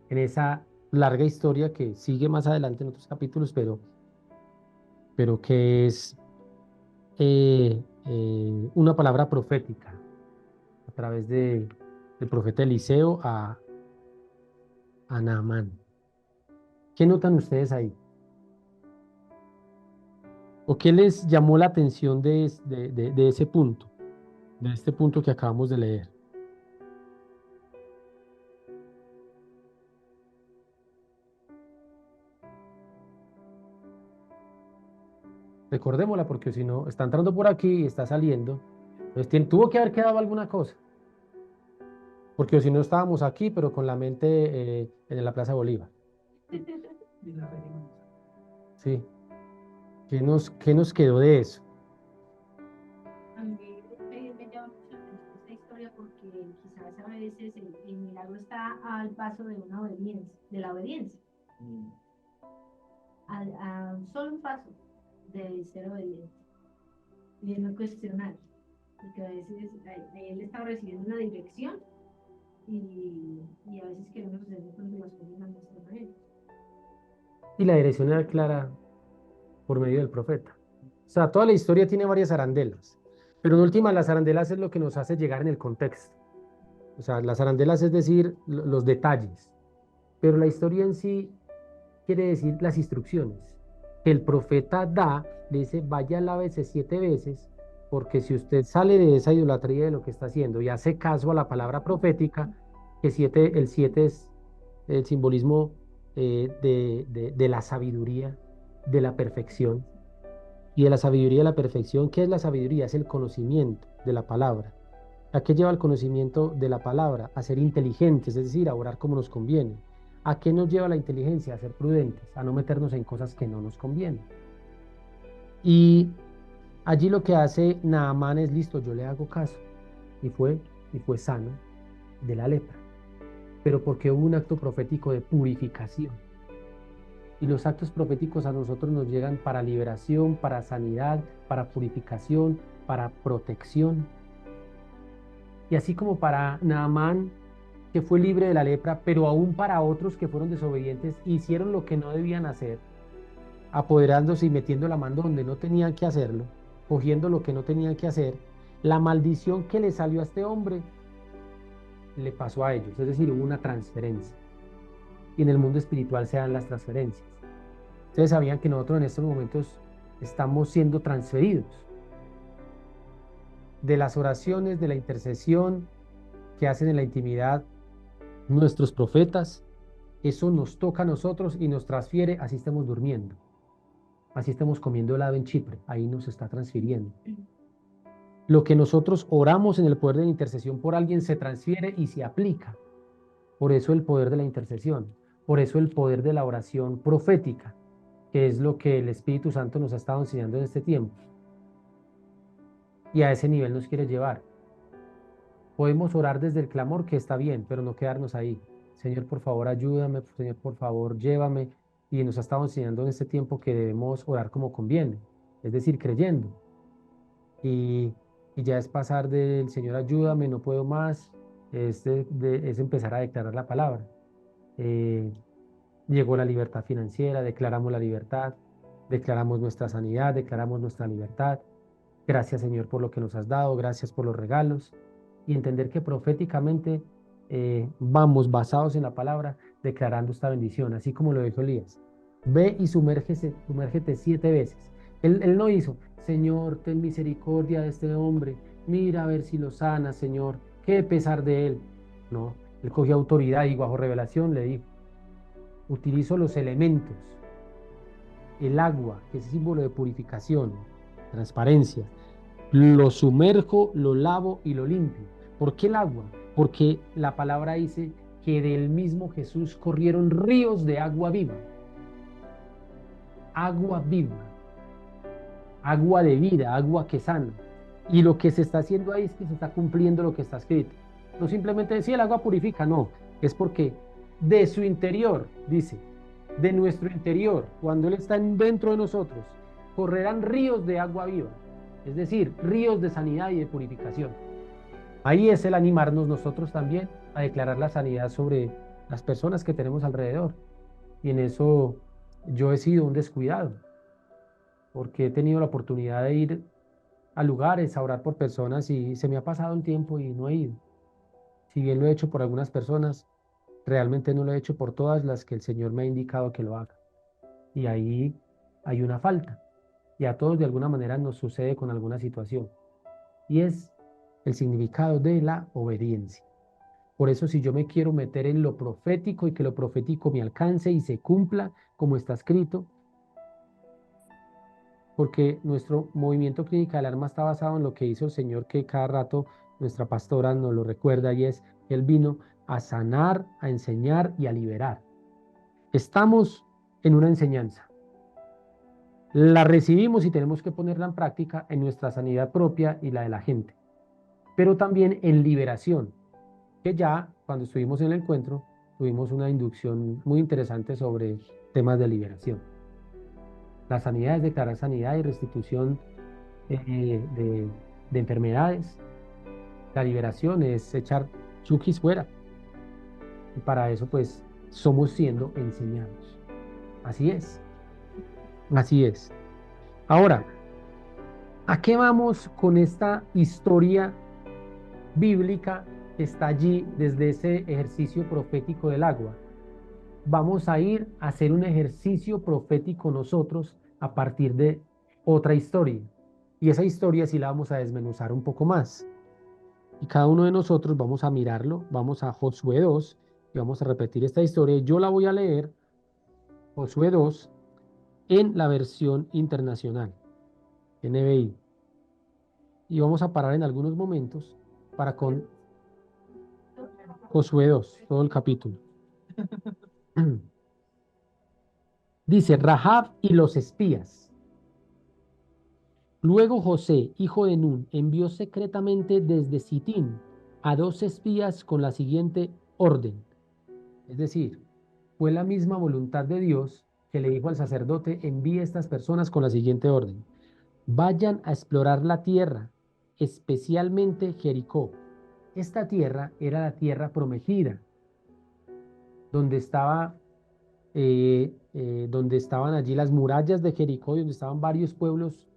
En esa larga historia que sigue más adelante en otros capítulos, pero que es una palabra profética a través del profeta Eliseo a Naamán. ¿Qué notan ustedes ahí? ¿O qué les llamó la atención de ese punto, de este punto que acabamos de leer? Recordémosla porque si no, está entrando por aquí y está saliendo. Entonces tuvo que haber quedado alguna cosa. Porque si no estábamos aquí, pero con la mente en la Plaza Bolívar. Y la región. Sí. ¿Qué nos quedó de eso? A mí me llama mucho la atención esta historia porque quizás a veces el milagro está al paso de una obediencia, de la obediencia, a solo un paso de ser obediente y de no cuestionar, porque a veces él está recibiendo una dirección y a veces queremos hacer de pronto las cosas a nuestra manera. Y la dirección era clara por medio del profeta. O sea, toda la historia tiene varias arandelas, pero en última las arandelas es lo que nos hace llegar en el contexto. O sea, las arandelas es decir, los detalles, pero la historia en sí quiere decir las instrucciones. Que el profeta da, le dice, vaya, lávese 7 veces, porque si usted sale de esa idolatría de lo que está haciendo y hace caso a la palabra profética, que el 7 es el simbolismo de la sabiduría, de la perfección. Y de la sabiduría de la perfección, ¿qué es la sabiduría? Es el conocimiento de la palabra. ¿A qué lleva el conocimiento de la palabra? A ser inteligentes, es decir, a orar como nos conviene. ¿A qué nos lleva la inteligencia? A ser prudentes, a no meternos en cosas que no nos convienen. Y allí lo que hace Naamán es, listo, yo le hago caso. Y fue sano de la lepra. Pero porque hubo un acto profético de purificación. Y los actos proféticos a nosotros nos llegan para liberación, para sanidad, para purificación, para protección. Y así como para Naamán, que fue libre de la lepra, pero aún para otros que fueron desobedientes, hicieron lo que no debían hacer, apoderándose y metiendo la mano donde no tenían que hacerlo, cogiendo lo que no tenían que hacer, la maldición que le salió a este hombre le pasó a ellos, es decir, hubo una transferencia. Y en el mundo espiritual se dan las transferencias. Ustedes sabían que nosotros en estos momentos estamos siendo transferidos de las oraciones, de la intercesión que hacen en la intimidad nuestros profetas. Eso nos toca a nosotros y nos transfiere, así estemos durmiendo, así estemos comiendo helado en Chipre, ahí nos está transfiriendo. Lo que nosotros oramos en el poder de la intercesión por alguien se transfiere y se aplica. Por eso el poder de la intercesión, por eso el poder de la oración profética, que es lo que el Espíritu Santo nos ha estado enseñando en este tiempo. Y a ese nivel nos quiere llevar. Podemos orar desde el clamor, que está bien, pero no quedarnos ahí. Señor, por favor, ayúdame, Señor, por favor, llévame. Y nos ha estado enseñando en este tiempo que debemos orar como conviene, es decir, creyendo. Y, y ya es pasar del Señor, ayúdame, no puedo más, es empezar a declarar la palabra. Llegó la libertad financiera, declaramos la libertad, declaramos nuestra sanidad, declaramos nuestra libertad. Gracias, Señor, por lo que nos has dado, gracias por los regalos. Y entender que proféticamente vamos basados en la palabra, declarando esta bendición, así como lo dijo Elías. Ve y sumérgete 7 veces. Él no hizo, Señor, ten misericordia de este hombre, mira a ver si lo sana, Señor, qué pesar de él. No, él cogió autoridad y bajo revelación le dijo, utilizo los elementos, el agua, que es símbolo de purificación, transparencia, lo sumerjo, lo lavo y lo limpio. ¿Por qué el agua? Porque la palabra dice que del mismo Jesús corrieron ríos de agua viva. Agua viva. Agua de vida, agua que sana. Y lo que se está haciendo ahí es que se está cumpliendo lo que está escrito. No simplemente decir el agua purifica, no. Es porque de su interior, dice, de nuestro interior, cuando Él está dentro de nosotros, correrán ríos de agua viva. Es decir, ríos de sanidad y de purificación. Ahí es el animarnos nosotros también a declarar la sanidad sobre las personas que tenemos alrededor. Y en eso yo he sido un descuidado, porque he tenido la oportunidad de ir a lugares a orar por personas y se me ha pasado un tiempo y no he ido. Si bien lo he hecho por algunas personas, realmente no lo he hecho por todas las que el Señor me ha indicado que lo haga. Y ahí hay una falta. Y a todos de alguna manera nos sucede con alguna situación. Y es el significado de la obediencia. Por eso si yo me quiero meter en lo profético y que lo profético me alcance y se cumpla como está escrito, porque nuestro movimiento Clínica del Alma está basado en lo que hizo el Señor, que cada rato nuestra pastora nos lo recuerda, y es que Él vino a sanar, a enseñar y a liberar. Estamos en una enseñanza. La recibimos y tenemos que ponerla en práctica en nuestra sanidad propia y la de la gente, pero también en liberación, que ya cuando estuvimos en el encuentro tuvimos una inducción muy interesante sobre temas de liberación. La sanidad es declarar sanidad y restitución de enfermedades. La liberación es echar chukis fuera. Y para eso pues somos siendo enseñados. Así es. Así es. Ahora, ¿a qué vamos con esta historia bíblica que está allí desde ese ejercicio profético del agua? Vamos a ir a hacer un ejercicio profético nosotros a partir de otra historia. Y esa historia sí la vamos a desmenuzar un poco más. Y cada uno de nosotros vamos a mirarlo, vamos a Josué 2 y vamos a repetir esta historia. Yo la voy a leer, Josué 2, en la versión internacional, NBI. Y vamos a parar en algunos momentos para con Josué 2, todo el capítulo. Dice, Rahab y los espías. Luego José, hijo de Nun, envió secretamente desde Sitín a 2 espías con la siguiente orden. Es decir, fue la misma voluntad de Dios que le dijo al sacerdote, envíe a estas personas con la siguiente orden. Vayan a explorar la tierra, especialmente Jericó. Esta tierra era la tierra prometida, donde donde estaban allí las murallas de Jericó, donde estaban varios pueblos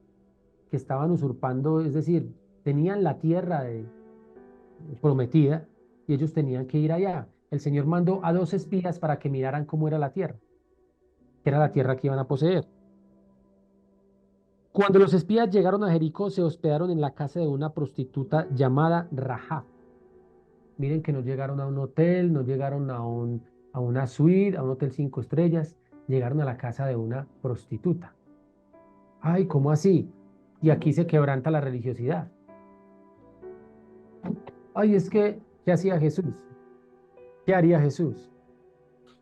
que estaban usurpando, es decir, tenían la tierra prometida y ellos tenían que ir allá. El Señor mandó a 2 espías para que miraran cómo era la tierra, que era la tierra que iban a poseer. Cuando los espías llegaron a Jericó, se hospedaron en la casa de una prostituta llamada Rahab. Miren que no llegaron a un hotel, no llegaron a una suite, a un hotel 5 estrellas, llegaron a la casa de una prostituta. Ay, ¿cómo así? Y aquí se quebranta la religiosidad. Ay, es que, ¿qué hacía Jesús? ¿Qué haría Jesús?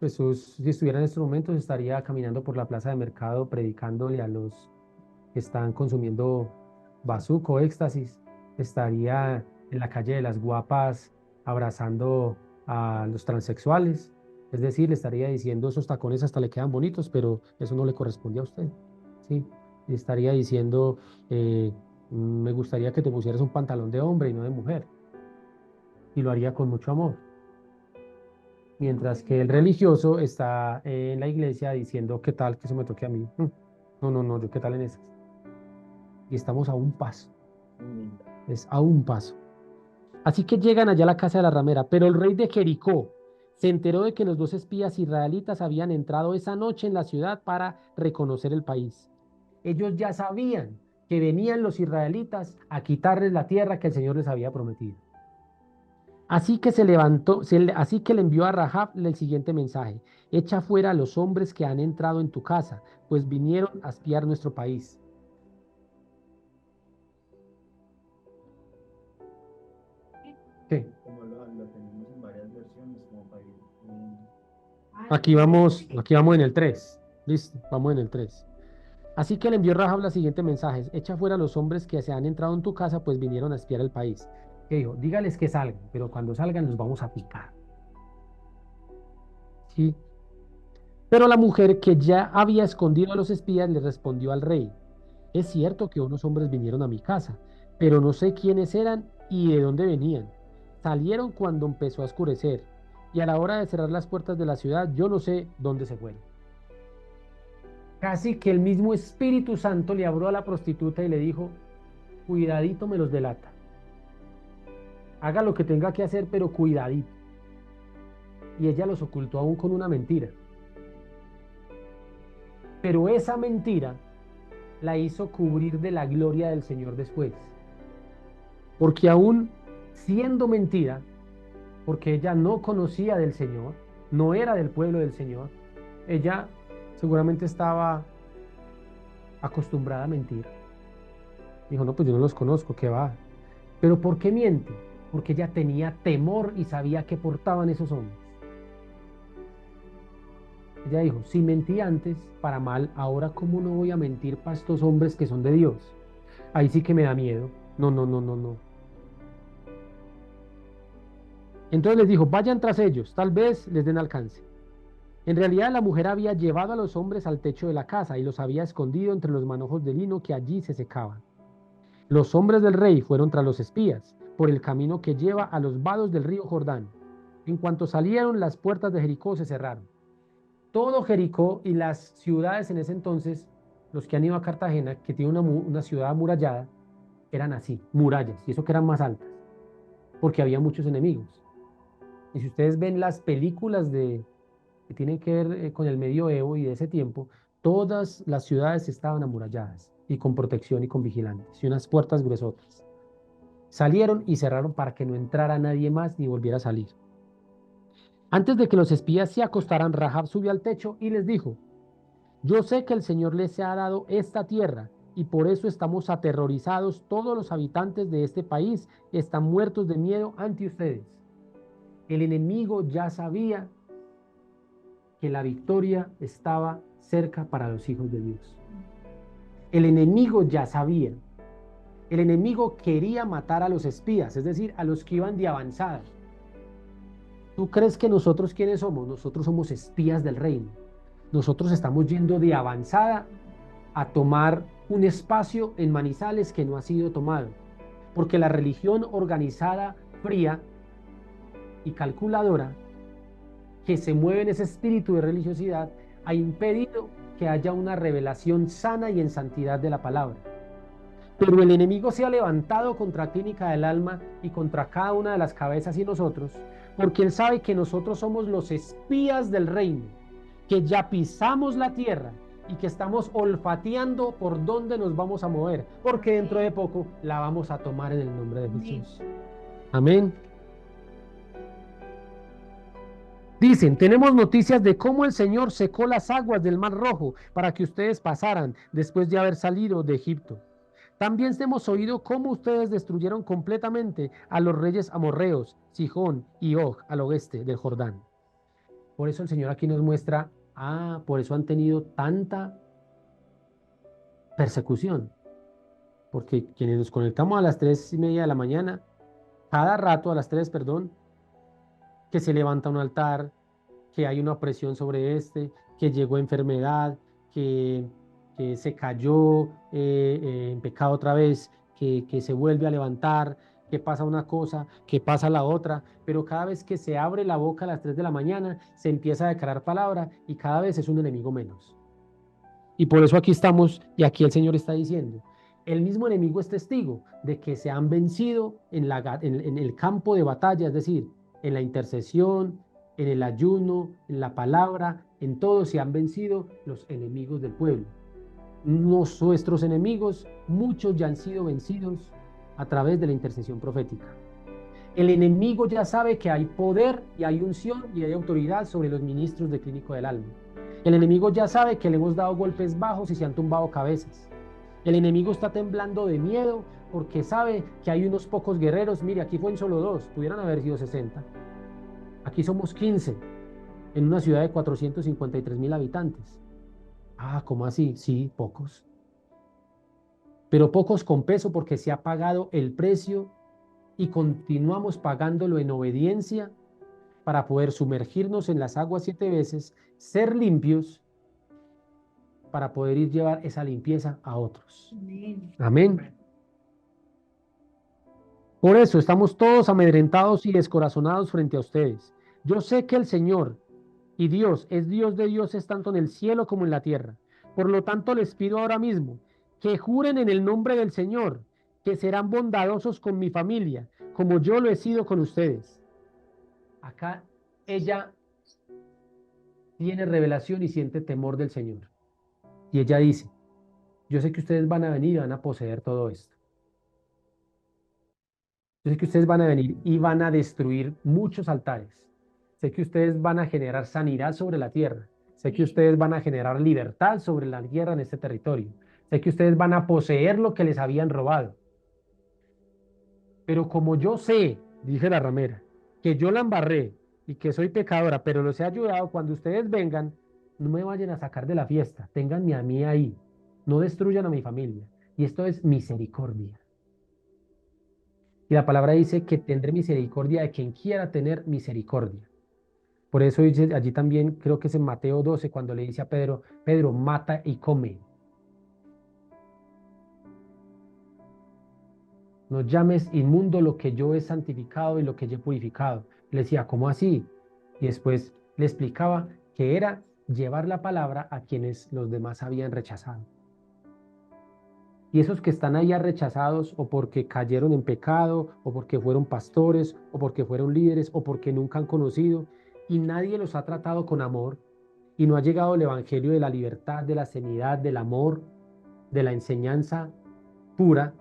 Jesús, si estuviera en estos momentos, estaría caminando por la plaza de mercado predicándole a los que están consumiendo bazuco, éxtasis. Estaría en la calle de las Guapas abrazando a los transexuales. Es decir, le estaría diciendo, esos tacones hasta le quedan bonitos, pero eso no le corresponde a usted. ¿Sí? Le estaría diciendo, me gustaría que te pusieras un pantalón de hombre y no de mujer. Y lo haría con mucho amor. Mientras que el religioso está en la iglesia diciendo, ¿qué tal que eso me toque a mí? No, no, no, yo qué tal en esas. Y estamos a un paso. Es a un paso. Así que llegan allá a la casa de la ramera, pero el rey de Jericó se enteró de que los 2 espías israelitas habían entrado esa noche en la ciudad para reconocer el país. Ellos ya sabían que venían los israelitas a quitarles la tierra que el Señor les había prometido. Así que se levantó, así que le envió a Rahab el siguiente mensaje: echa fuera a los hombres que han entrado en tu casa, pues vinieron a espiar nuestro país. ¿Qué? Como lo tenemos en varias versiones, como para ir. Aquí vamos en el 3. Listo, vamos en el 3. Así que le envió Rahab el siguiente mensaje: echa fuera a los hombres que se han entrado en tu casa, pues vinieron a espiar el país. Que dijo, dígales que salgan, pero cuando salgan los vamos a picar. ¿Sí? Pero la mujer que ya había escondido a los espías le respondió al rey: es cierto que unos hombres vinieron a mi casa, pero no sé quiénes eran y de dónde venían. Salieron cuando empezó a oscurecer, y a la hora de cerrar las puertas de la ciudad, yo no sé dónde se fueron. Casi que el mismo Espíritu Santo le habló a la prostituta y le dijo, cuidadito me los delata. Haga lo que tenga que hacer, pero cuidadito. Y ella los ocultó aún con una mentira. Pero esa mentira la hizo cubrir de la gloria del Señor después. Porque aún siendo mentira, porque ella no conocía del Señor, no era del pueblo del Señor, ella seguramente estaba acostumbrada a mentir. Dijo, no, pues yo no los conozco, ¿qué va? ¿Pero por qué miente? Porque ella tenía temor y sabía qué portaban esos hombres. Ella dijo, si mentí antes para mal, ahora ¿cómo no voy a mentir para estos hombres que son de Dios? Ahí sí que me da miedo. No, no, no, no, no. Entonces les dijo, vayan tras ellos, tal vez les den alcance. En realidad la mujer había llevado a los hombres al techo de la casa y los había escondido entre los manojos de lino que allí se secaban. Los hombres del rey fueron tras los espías por el camino que lleva a los vados del río Jordán. En cuanto salieron, las puertas de Jericó se cerraron. Todo Jericó y las ciudades en ese entonces, los que han ido a Cartagena, que tiene una ciudad amurallada, eran así, murallas, y eso que eran más altas, porque había muchos enemigos. Y si ustedes ven las películas que tienen que ver con el medioevo y de ese tiempo, todas las ciudades estaban amuralladas y con protección y con vigilantes y unas puertas gruesotas. Salieron y cerraron para que no entrara nadie más ni volviera a salir. Antes de que los espías se acostaran, Rahab subió al techo y les dijo, yo sé que el Señor les ha dado esta tierra y por eso estamos aterrorizados. Todos los habitantes de este país están muertos de miedo ante ustedes. El enemigo ya sabía que la victoria estaba cerca para los hijos de Dios. El enemigo ya sabía. El enemigo quería matar a los espías, es decir, a los que iban de avanzada. ¿Tú crees que nosotros quiénes somos? Nosotros somos espías del reino. Nosotros estamos yendo de avanzada a tomar un espacio en Manizales que no ha sido tomado. Porque la religión organizada, fría y calculadora, que se mueve en ese espíritu de religiosidad, ha impedido que haya una revelación sana y en santidad de la palabra. Pero el enemigo se ha levantado contra Clínica del Alma y contra cada una de las cabezas y nosotros, porque él sabe que nosotros somos los espías del reino, que ya pisamos la tierra y que estamos olfateando por dónde nos vamos a mover, porque dentro de poco la vamos a tomar en el nombre de Jesús. Amén. Dicen, tenemos noticias de cómo el Señor secó las aguas del Mar Rojo para que ustedes pasaran después de haber salido de Egipto. También hemos oído cómo ustedes destruyeron completamente a los reyes amorreos, Sihón y Og, al oeste del Jordán. Por eso el Señor aquí nos muestra, por eso han tenido tanta persecución. Porque quienes nos conectamos a las 3:30 de la mañana, cada rato a las 3, perdón, que se levanta un altar, que hay una presión sobre que llegó enfermedad, que se cayó en pecado otra vez, que se vuelve a levantar, que pasa una cosa, que pasa la otra, pero cada vez que se abre la boca a las 3 de la mañana, se empieza a declarar palabra y cada vez es un enemigo menos. Y por eso aquí estamos y aquí el Señor está diciendo, el mismo enemigo es testigo de que se han vencido en el campo de batalla, es decir, en la intercesión, en el ayuno, en la palabra, en todo se han vencido los enemigos del pueblo. Nuestros enemigos, muchos ya han sido vencidos a través de la intercesión profética. El enemigo ya sabe que hay poder y hay unción y hay autoridad sobre los ministros de Clínico del Alma. El enemigo ya sabe que le hemos dado golpes bajos y se han tumbado cabezas. El enemigo está temblando de miedo porque sabe que hay unos pocos guerreros. Mire, aquí fueron solo 2, pudieran haber sido 60. Aquí somos 15 en una ciudad de 453,000 habitantes. ¿Cómo así? Sí, pocos. Pero pocos con peso porque se ha pagado el precio y continuamos pagándolo en obediencia para poder sumergirnos en las aguas 7 veces, ser limpios para poder ir llevar esa limpieza a otros. Amén. Por eso estamos todos amedrentados y descorazonados frente a ustedes. Yo sé que el Señor y Dios es Dios de dioses tanto en el cielo como en la tierra. Por lo tanto, les pido ahora mismo que juren en el nombre del Señor que serán bondadosos con mi familia, como yo lo he sido con ustedes. Acá ella tiene revelación y siente temor del Señor. Y ella dice, yo sé que ustedes van a venir y van a poseer todo esto. Yo sé que ustedes van a venir y van a destruir muchos altares. Sé que ustedes van a generar sanidad sobre la tierra. Sé que ustedes van a generar libertad sobre la tierra en este territorio. sé que ustedes van a poseer lo que les habían robado. Pero como yo sé, dije la ramera, que yo la embarré y que soy pecadora, pero los he ayudado, cuando ustedes vengan, no me vayan a sacar de la fiesta, ténganme a mí ahí, no destruyan a mi familia. Y esto es misericordia. Y la palabra dice que tendré misericordia de quien quiera tener misericordia. Por eso dice allí también, creo que es en Mateo 12, cuando le dice a Pedro, Pedro, mata y come. No llames inmundo lo que yo he santificado y lo que yo he purificado. Le decía, ¿cómo así? Y después le explicaba que era llevar la palabra a quienes los demás habían rechazado. Y esos que están allá rechazados o porque cayeron en pecado, o porque fueron pastores, o porque fueron líderes, o porque nunca han conocido, y nadie los ha tratado con amor, y no ha llegado el evangelio de la libertad, de la sanidad, del amor, de la enseñanza pura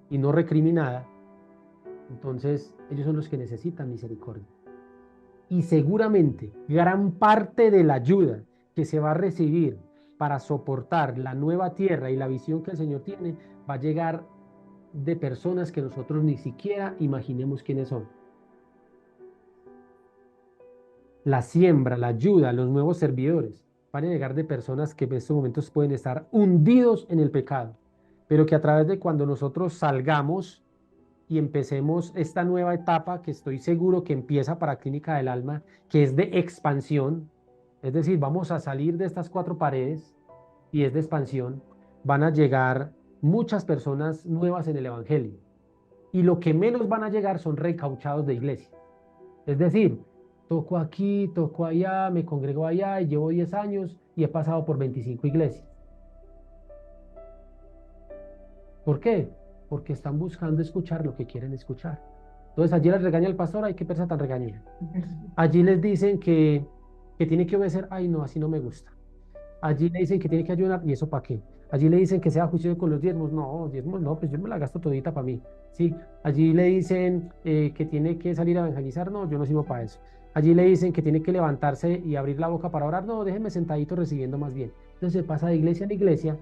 y no recriminada, entonces ellos son los que necesitan misericordia. Y seguramente gran parte de la ayuda que se va a recibir para soportar la nueva tierra y la visión que el Señor tiene va a llegar de personas que nosotros ni siquiera imaginemos quiénes son. La siembra, la ayuda, los nuevos servidores van a llegar de personas que en estos momentos pueden estar hundidos en el pecado, pero que a través de cuando nosotros salgamos y empecemos esta nueva etapa que estoy seguro que empieza para Clínica del Alma, que es de expansión, es decir, vamos a salir de estas 4 paredes y es de expansión, van a llegar muchas personas nuevas en el Evangelio. Y lo que menos van a llegar son recauchados de iglesia. Es decir, toco aquí, toco allá, me congrego allá y llevo 10 años y he pasado por 25 iglesias. ¿Por qué? Porque están buscando escuchar lo que quieren escuchar. Entonces allí les regaña el pastor, ay, qué persa tan regañera. Allí les dicen que tiene que obedecer, ay, no, así no me gusta. Allí le dicen que tiene que ayunar, ¿y eso para qué? Allí le dicen que sea juicioso con los diezmos, no, pues yo me la gasto todita para mí. Sí, allí le dicen que tiene que salir a evangelizar, no, yo no sirvo para eso. Allí le dicen que tiene que levantarse y abrir la boca para orar, no, déjeme sentadito recibiendo más bien. Entonces se pasa de iglesia en iglesia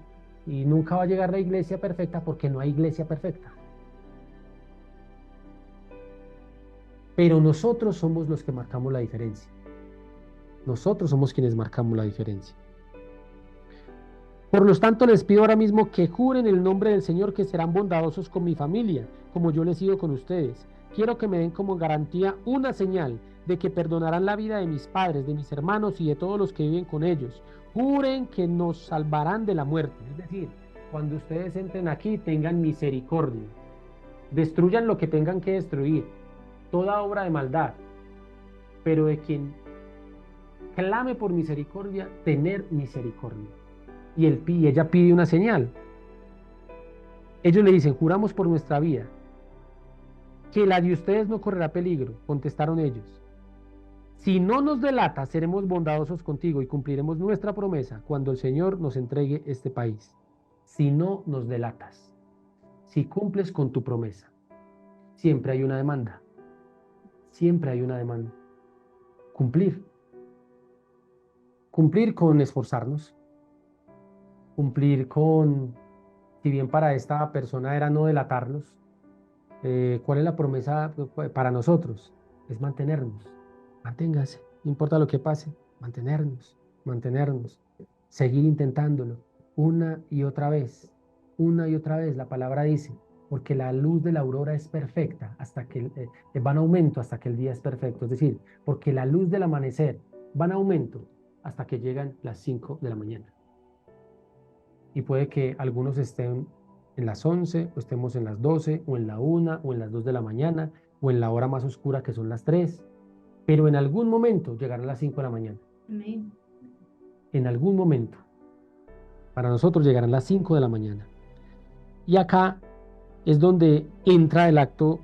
y nunca va a llegar la iglesia perfecta porque no hay iglesia perfecta. Pero nosotros somos los que marcamos la diferencia. Nosotros somos quienes marcamos la diferencia. Por lo tanto, les pido ahora mismo que juren el nombre del Señor que serán bondadosos con mi familia, como yo les he sido con ustedes. Quiero que me den como garantía una señal de que perdonarán la vida de mis padres, de mis hermanos y de todos los que viven con ellos. Juren que nos salvarán de la muerte. Es decir, cuando ustedes entren aquí, tengan misericordia. Destruyan lo que tengan que destruir, toda obra de maldad, pero de quien clame por misericordia, tener misericordia. Y ella pide una señal. Ellos le dicen, juramos por nuestra vida, que la de ustedes no correrá peligro. Contestaron ellos, si no nos delatas, seremos bondadosos contigo y cumpliremos nuestra promesa cuando el Señor nos entregue este país. Si no nos delatas, si cumples con tu promesa. Siempre hay una demanda. Siempre hay una demanda. Cumplir. Cumplir con esforzarnos. Cumplir con, si bien para esta persona era no delatarnos, ¿cuál es la promesa para nosotros? Es mantenernos. Manténgase, no importa lo que pase, mantenernos, seguir intentándolo una y otra vez, la palabra dice, porque la luz de la aurora es perfecta hasta que va en aumento hasta que el día es perfecto, es decir, porque la luz del amanecer va en aumento hasta que llegan las 5 de la mañana. Y puede que algunos estén en las 11, o estemos en las 12, o en la 1, o en las 2 de la mañana, o en la hora más oscura que son las 3, pero en algún momento llegarán las 5 de la mañana. Amén. En algún momento. Para nosotros llegarán las 5 de la mañana. Y acá es donde entra el acto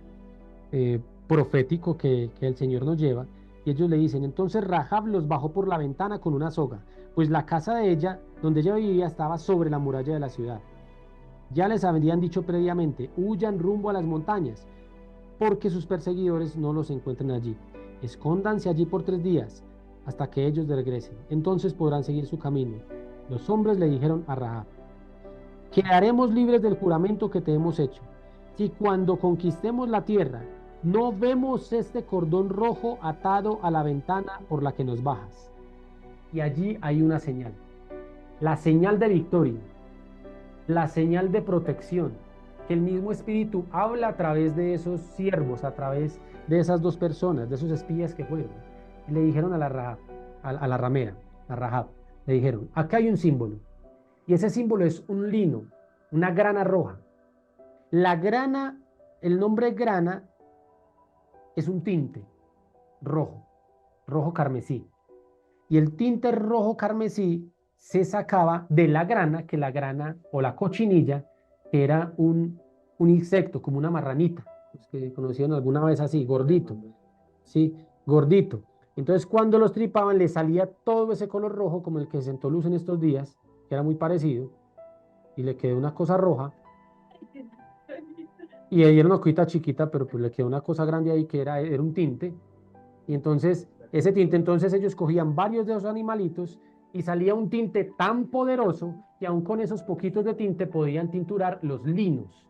profético que el Señor nos lleva. Y ellos le dicen, entonces Rahab los bajó por la ventana con una soga, pues la casa de ella, donde ella vivía, estaba sobre la muralla de la ciudad. Ya les habían dicho previamente, huyan rumbo a las montañas, porque sus perseguidores no los encuentren allí. Escóndanse allí por 3 días, hasta que ellos regresen. Entonces podrán seguir su camino. Los hombres le dijeron a Rahab, quedaremos libres del juramento que te hemos hecho. Si cuando conquistemos la tierra no vemos este cordón rojo atado a la ventana por la que nos bajas. Y allí hay una señal, la señal de victoria, la señal de protección, que el mismo Espíritu habla a través de esos siervos, a través de esas dos personas, de esos espías que fueron. Y le dijeron a la Rahab, a la ramera, a Rahab, le dijeron, acá hay un símbolo, y ese símbolo es un lino, una grana roja. La grana, el nombre grana es un tinte rojo, rojo carmesí. Y el tinte rojo carmesí se sacaba de la grana, que la grana o la cochinilla, que era un insecto, como una marranita, los que conocieron alguna vez así, gordito, ¿sí? Gordito. Entonces, cuando los tripaban, le salía todo ese color rojo, como el que sentó Luz en estos días, que era muy parecido, y le quedó una cosa roja. Y ahí era una cosita chiquita, pero pues le quedó una cosa grande ahí que era un tinte. Y entonces, ese tinte, entonces ellos cogían varios de esos animalitos y salía un tinte tan poderoso que aún con esos poquitos de tinte podían tinturar los linos.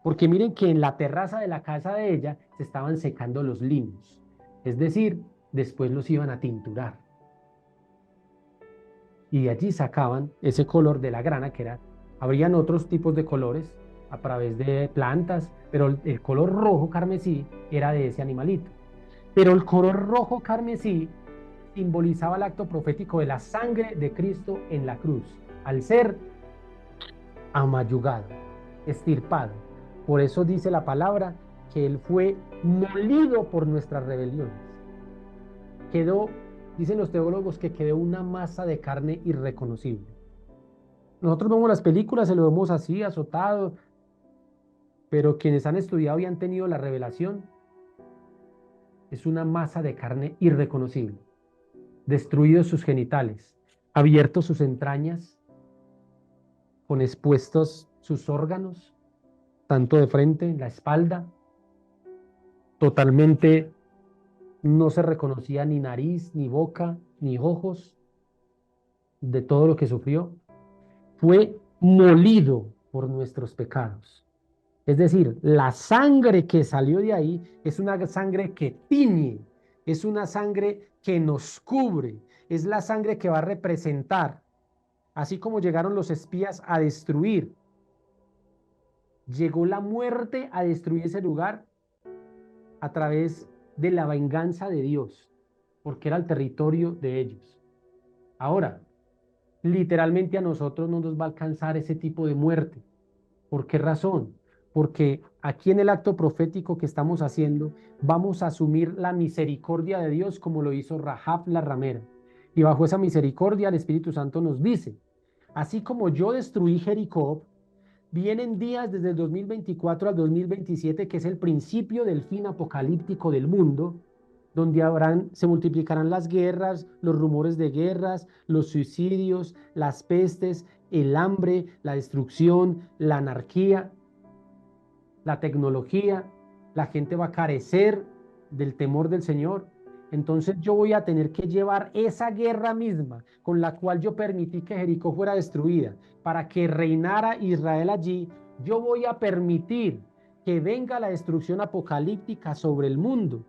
Porque miren que en la terraza de la casa de ella se estaban secando los linos. Es decir, después los iban a tinturar. Y de allí sacaban ese color de la grana, que era, habrían otros tipos de colores a través de plantas, pero el color rojo carmesí era de ese animalito. Pero el color rojo carmesí simbolizaba el acto profético de la sangre de Cristo en la cruz, al ser amayugado, extirpado. Por eso dice la palabra que Él fue molido por nuestras rebeliones. Quedó, dicen los teólogos, que quedó una masa de carne irreconocible. Nosotros vemos las películas, se lo vemos así, azotado, pero quienes han estudiado y han tenido la revelación, es una masa de carne irreconocible. Destruidos sus genitales, abiertos sus entrañas, con expuestos sus órganos, tanto de frente, la espalda, totalmente no se reconocía ni nariz, ni boca, ni ojos de todo lo que sufrió. Fue molido por nuestros pecados. Es decir, la sangre que salió de ahí es una sangre que tiñe, es una sangre que nos cubre, es la sangre que va a representar, así como llegaron los espías a destruir, llegó la muerte a destruir ese lugar a través de la venganza de Dios, porque era el territorio de ellos. Ahora, literalmente a nosotros no nos va a alcanzar ese tipo de muerte. ¿Por qué razón? Porque aquí en el acto profético que estamos haciendo, vamos a asumir la misericordia de Dios como lo hizo Rahab la ramera. Y bajo esa misericordia el Espíritu Santo nos dice, así como yo destruí Jericó, vienen días desde el 2024 al 2027, que es el principio del fin apocalíptico del mundo, donde se multiplicarán las guerras, los rumores de guerras, los suicidios, las pestes, el hambre, la destrucción, la anarquía, la tecnología. La gente va a carecer del temor del Señor. Entonces yo voy a tener que llevar esa guerra misma con la cual yo permití que Jericó fuera destruida para que reinara Israel allí. Yo voy a permitir que venga la destrucción apocalíptica sobre el mundo.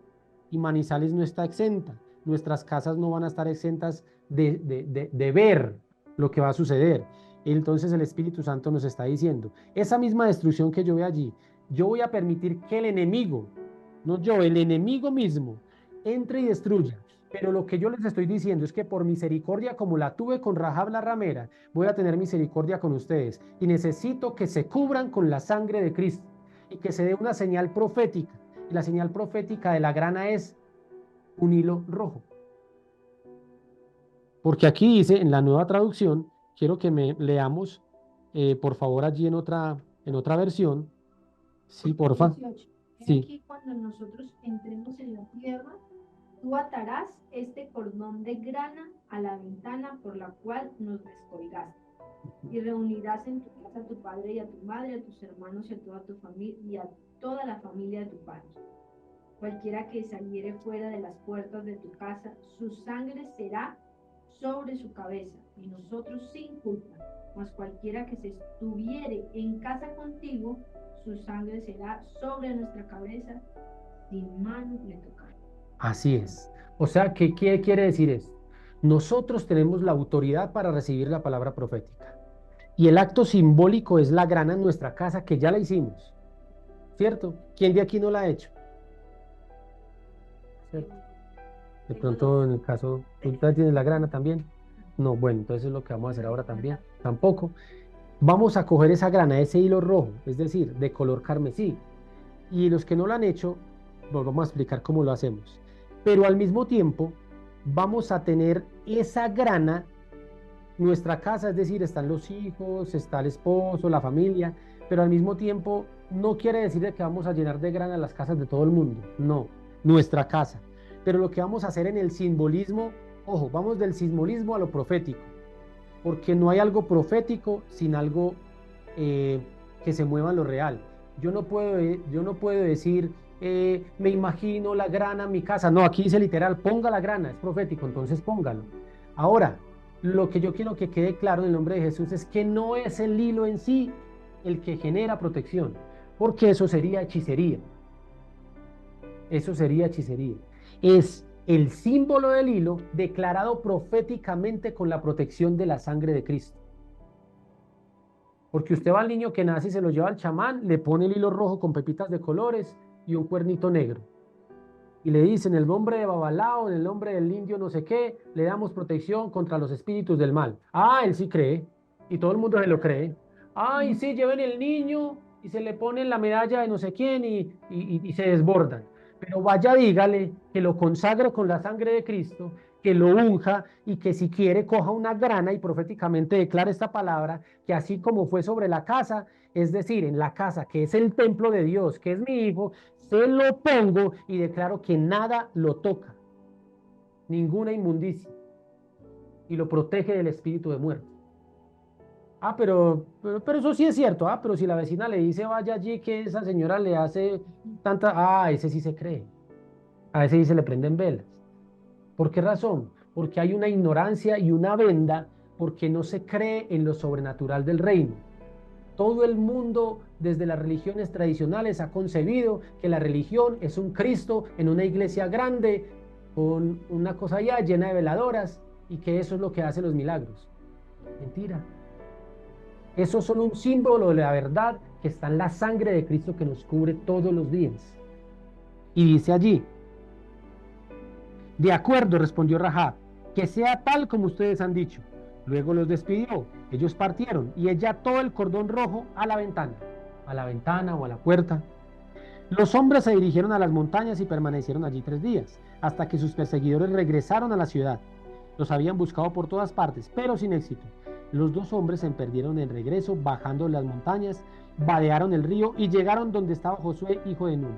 Y Manizales no está exenta. Nuestras casas no van a estar exentas de ver lo que va a suceder. Entonces el Espíritu Santo nos está diciendo, esa misma destrucción que yo veo allí, yo voy a permitir que el enemigo, no yo, el enemigo mismo, entre y destruya. Pero lo que yo les estoy diciendo es que por misericordia, como la tuve con Rahab la ramera, voy a tener misericordia con ustedes. Y necesito que se cubran con la sangre de Cristo y que se dé una señal profética. Y la señal profética de la grana es un hilo rojo. Porque aquí dice, en la nueva traducción, quiero que me leamos, por favor, allí en otra versión. Sí, porfa. 18. Sí. Aquí cuando nosotros entremos en la tierra, tú atarás este cordón de grana a la ventana por la cual nos descolgaste. Y reunirás en tu casa a tu padre y a tu madre, a tus hermanos y a toda tu familia y a toda la familia de tu padre. Cualquiera que saliere fuera de las puertas de tu casa, su sangre será sobre su cabeza. y nosotros sin culpa. Mas cualquiera que se estuviere en casa contigo, su sangre será sobre nuestra cabeza, sin mano le tocará. Así es. O sea, ¿qué quiere decir esto? Nosotros tenemos la autoridad para recibir la palabra profética. Y el acto simbólico es la grana en nuestra casa, que ya la hicimos. ¿Cierto? ¿Quién de aquí no la ha hecho? ¿Cierto? De pronto, en el caso, ¿tú ya tienes la grana también? No, bueno, entonces es lo que vamos a hacer ahora también. Tampoco. Vamos a coger esa grana, ese hilo rojo, es decir, de color carmesí. Y los que no lo han hecho, nos vamos a explicar cómo lo hacemos. Pero al mismo tiempo, vamos a tener esa grana, nuestra casa, es decir, están los hijos, está el esposo, la familia, pero al mismo tiempo no quiere decir que vamos a llenar de grana las casas de todo el mundo, no, nuestra casa. Pero lo que vamos a hacer en el simbolismo, ojo, vamos del simbolismo a lo profético, porque no hay algo profético sin algo que se mueva en lo real. Yo no puedo decir, me imagino la grana en mi casa. No, aquí dice literal, ponga la grana, es profético, entonces póngalo. Ahora, lo que yo quiero que quede claro en el nombre de Jesús es que no es el hilo en sí el que genera protección, porque eso sería hechicería. Eso sería hechicería. Es el símbolo del hilo declarado proféticamente con la protección de la sangre de Cristo. Porque usted va al niño que nace y se lo lleva al chamán, le pone el hilo rojo con pepitas de colores y un cuernito negro. Y le dice, en el nombre de Babalao, en el nombre del indio no sé qué, le damos protección contra los espíritus del mal. Ah, él sí cree. Y todo el mundo se lo cree. Ay, sí, lleven el niño y se le ponen la medalla de no sé quién y se desbordan. Pero vaya, dígale que lo consagre con la sangre de Cristo, que lo unja y que si quiere coja una grana y proféticamente declare esta palabra, que así como fue sobre la casa, es decir, en la casa que es el templo de Dios, que es mi hijo, se lo pongo y declaro que nada lo toca, ninguna inmundicia, y lo protege del espíritu de muerte. Ah, pero eso sí es cierto. Ah, pero si la vecina le dice vaya allí que esa señora le hace tanta. Ah, ese sí se cree. A ese sí se le prenden velas. ¿Por qué razón? Porque hay una ignorancia y una venda, porque no se cree en lo sobrenatural del reino. Todo el mundo, desde las religiones tradicionales, ha concebido que la religión es un Cristo en una iglesia grande, con una cosa allá llena de veladoras, y que eso es lo que hace los milagros. Mentira. Eso es solo un símbolo de la verdad que está en la sangre de Cristo que nos cubre todos los días. Y dice allí, de acuerdo, respondió Rahab, que sea tal como ustedes han dicho. Luego los despidió, ellos partieron y ella ató el cordón rojo a la ventana o a la puerta. Los hombres se dirigieron a las montañas y permanecieron allí 3 días, hasta que sus perseguidores regresaron a la ciudad. Los habían buscado por todas partes, pero sin éxito. Los 2 hombres se perdieron en regreso, bajando las montañas, vadearon el río y llegaron donde estaba Josué, hijo de Nun.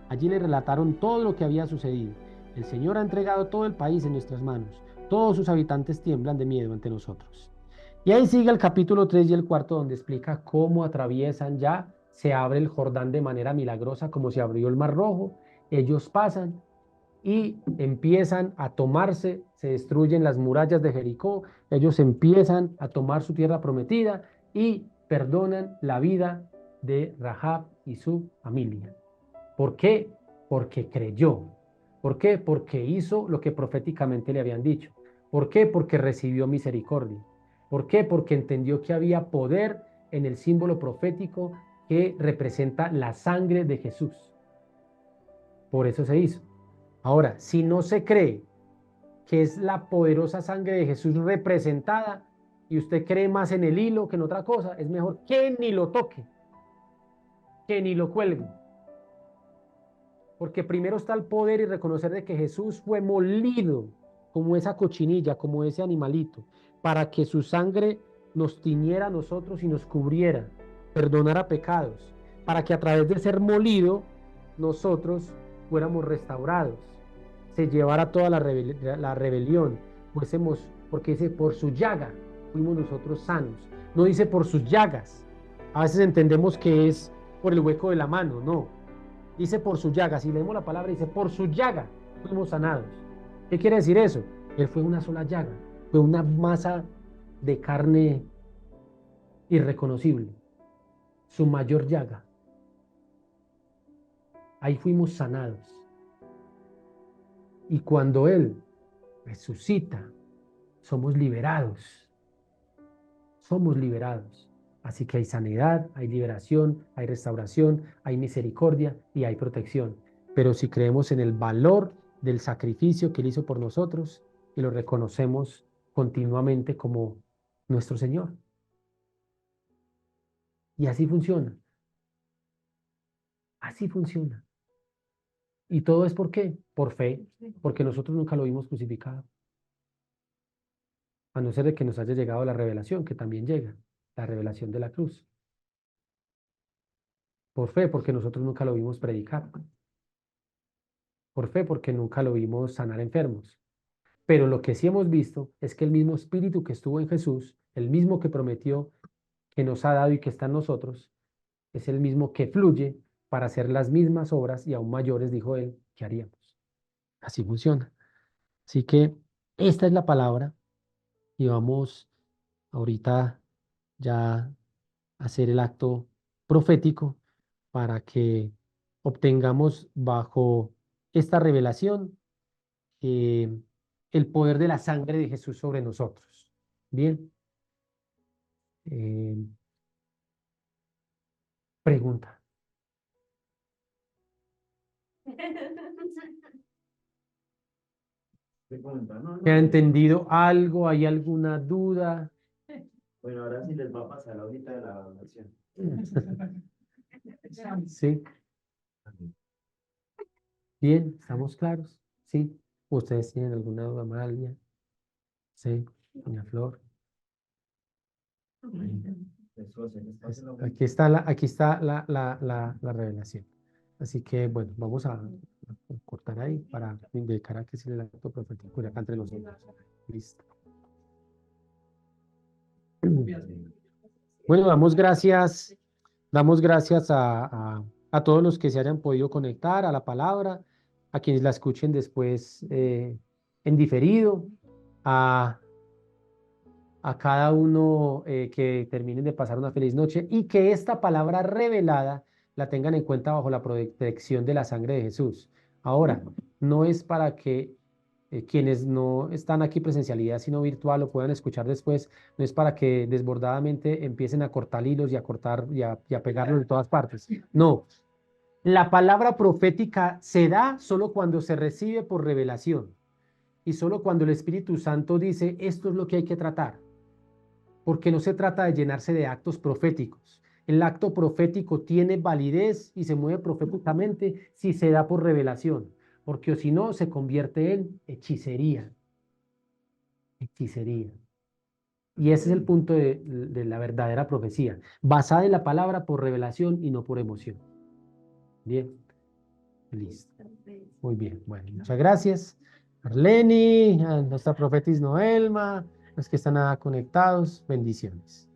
Allí le relataron todo lo que había sucedido. El Señor ha entregado todo el país en nuestras manos. Todos sus habitantes tiemblan de miedo ante nosotros. Y ahí sigue el capítulo 3 y el 4, donde explica cómo atraviesan ya, se abre el Jordán de manera milagrosa, como se abrió el Mar Rojo. Ellos pasan y empiezan a tomarse, se destruyen las murallas de Jericó, ellos empiezan a tomar su tierra prometida y perdonan la vida de Rahab y su familia. ¿Por qué? Porque creyó. ¿Por qué? Porque hizo lo que proféticamente le habían dicho. ¿Por qué? Porque recibió misericordia. ¿Por qué? Porque entendió que había poder en el símbolo profético que representa la sangre de Jesús. Por eso se hizo. Ahora, si no se cree que es la poderosa sangre de Jesús representada y usted cree más en el hilo que en otra cosa, es mejor que ni lo toque, que ni lo cuelgue. Porque primero está el poder y reconocer de que Jesús fue molido como esa cochinilla, como ese animalito, para que su sangre nos tiñera a nosotros y nos cubriera, perdonara pecados, para que a través de ser molido nosotros fuéramos restaurados, se llevara toda la rebelión, fuésemos, porque dice por su llaga fuimos nosotros sanos, no dice por sus llagas. A veces entendemos que es por el hueco de la mano, no, dice por su llaga. Si leemos la palabra dice por su llaga fuimos sanados. ¿Qué quiere decir eso? Él fue una sola llaga, fue una masa de carne irreconocible, su mayor llaga. Ahí fuimos sanados. Y cuando Él resucita, somos liberados. Somos liberados. Así que hay sanidad, hay liberación, hay restauración, hay misericordia y hay protección. Pero si creemos en el valor del sacrificio que Él hizo por nosotros y lo reconocemos continuamente como nuestro Señor. Y así funciona. Así funciona. ¿Y todo es por qué? Por fe, porque nosotros nunca lo vimos crucificado. A no ser de que nos haya llegado la revelación, que también llega, la revelación de la cruz. Por fe, porque nosotros nunca lo vimos predicar. Por fe, porque nunca lo vimos sanar enfermos. Pero lo que sí hemos visto es que el mismo Espíritu que estuvo en Jesús, el mismo que prometió, que nos ha dado y que está en nosotros, es el mismo que fluye para hacer las mismas obras y aún mayores, dijo él, que haríamos. Así funciona. Así que esta es la palabra y vamos ahorita ya a hacer el acto profético para que obtengamos bajo esta revelación eh, el poder de la sangre de Jesús sobre nosotros. Bien. Eh, pregunta. ¿Se ha entendido algo? ¿Hay alguna duda? Bueno, ahora sí les va a pasar la hojita de la evaluación. Sí. Bien, ¿estamos claros? Sí. ¿Ustedes tienen alguna duda, Amalia? Sí, doña Flor. Aquí está la revelación. Así que, bueno, vamos a cortar ahí para indicar a que es el acto profético acá entre nosotros. Listo. Bueno, damos gracias a todos los que se hayan podido conectar a la palabra, a quienes la escuchen después en diferido, a cada uno que terminen de pasar una feliz noche y que esta palabra revelada la tengan en cuenta bajo la protección de la sangre de Jesús. Ahora, no es para que quienes no están aquí presencialidad sino virtual lo puedan escuchar después, no es para que desbordadamente empiecen a cortar hilos y a cortar y a pegarlos de todas partes. No, la palabra profética se da solo cuando se recibe por revelación y solo cuando el Espíritu Santo dice esto es lo que hay que tratar. Porque no se trata de llenarse de actos proféticos. El acto profético tiene validez y se mueve proféticamente si se da por revelación, porque o si no se convierte en hechicería. Hechicería. Y ese es el punto de la verdadera profecía, basada en la palabra por revelación y no por emoción. Bien, listo. Muy bien, bueno, muchas gracias. Arleni, a nuestra profetis Noelma, los que están conectados, bendiciones.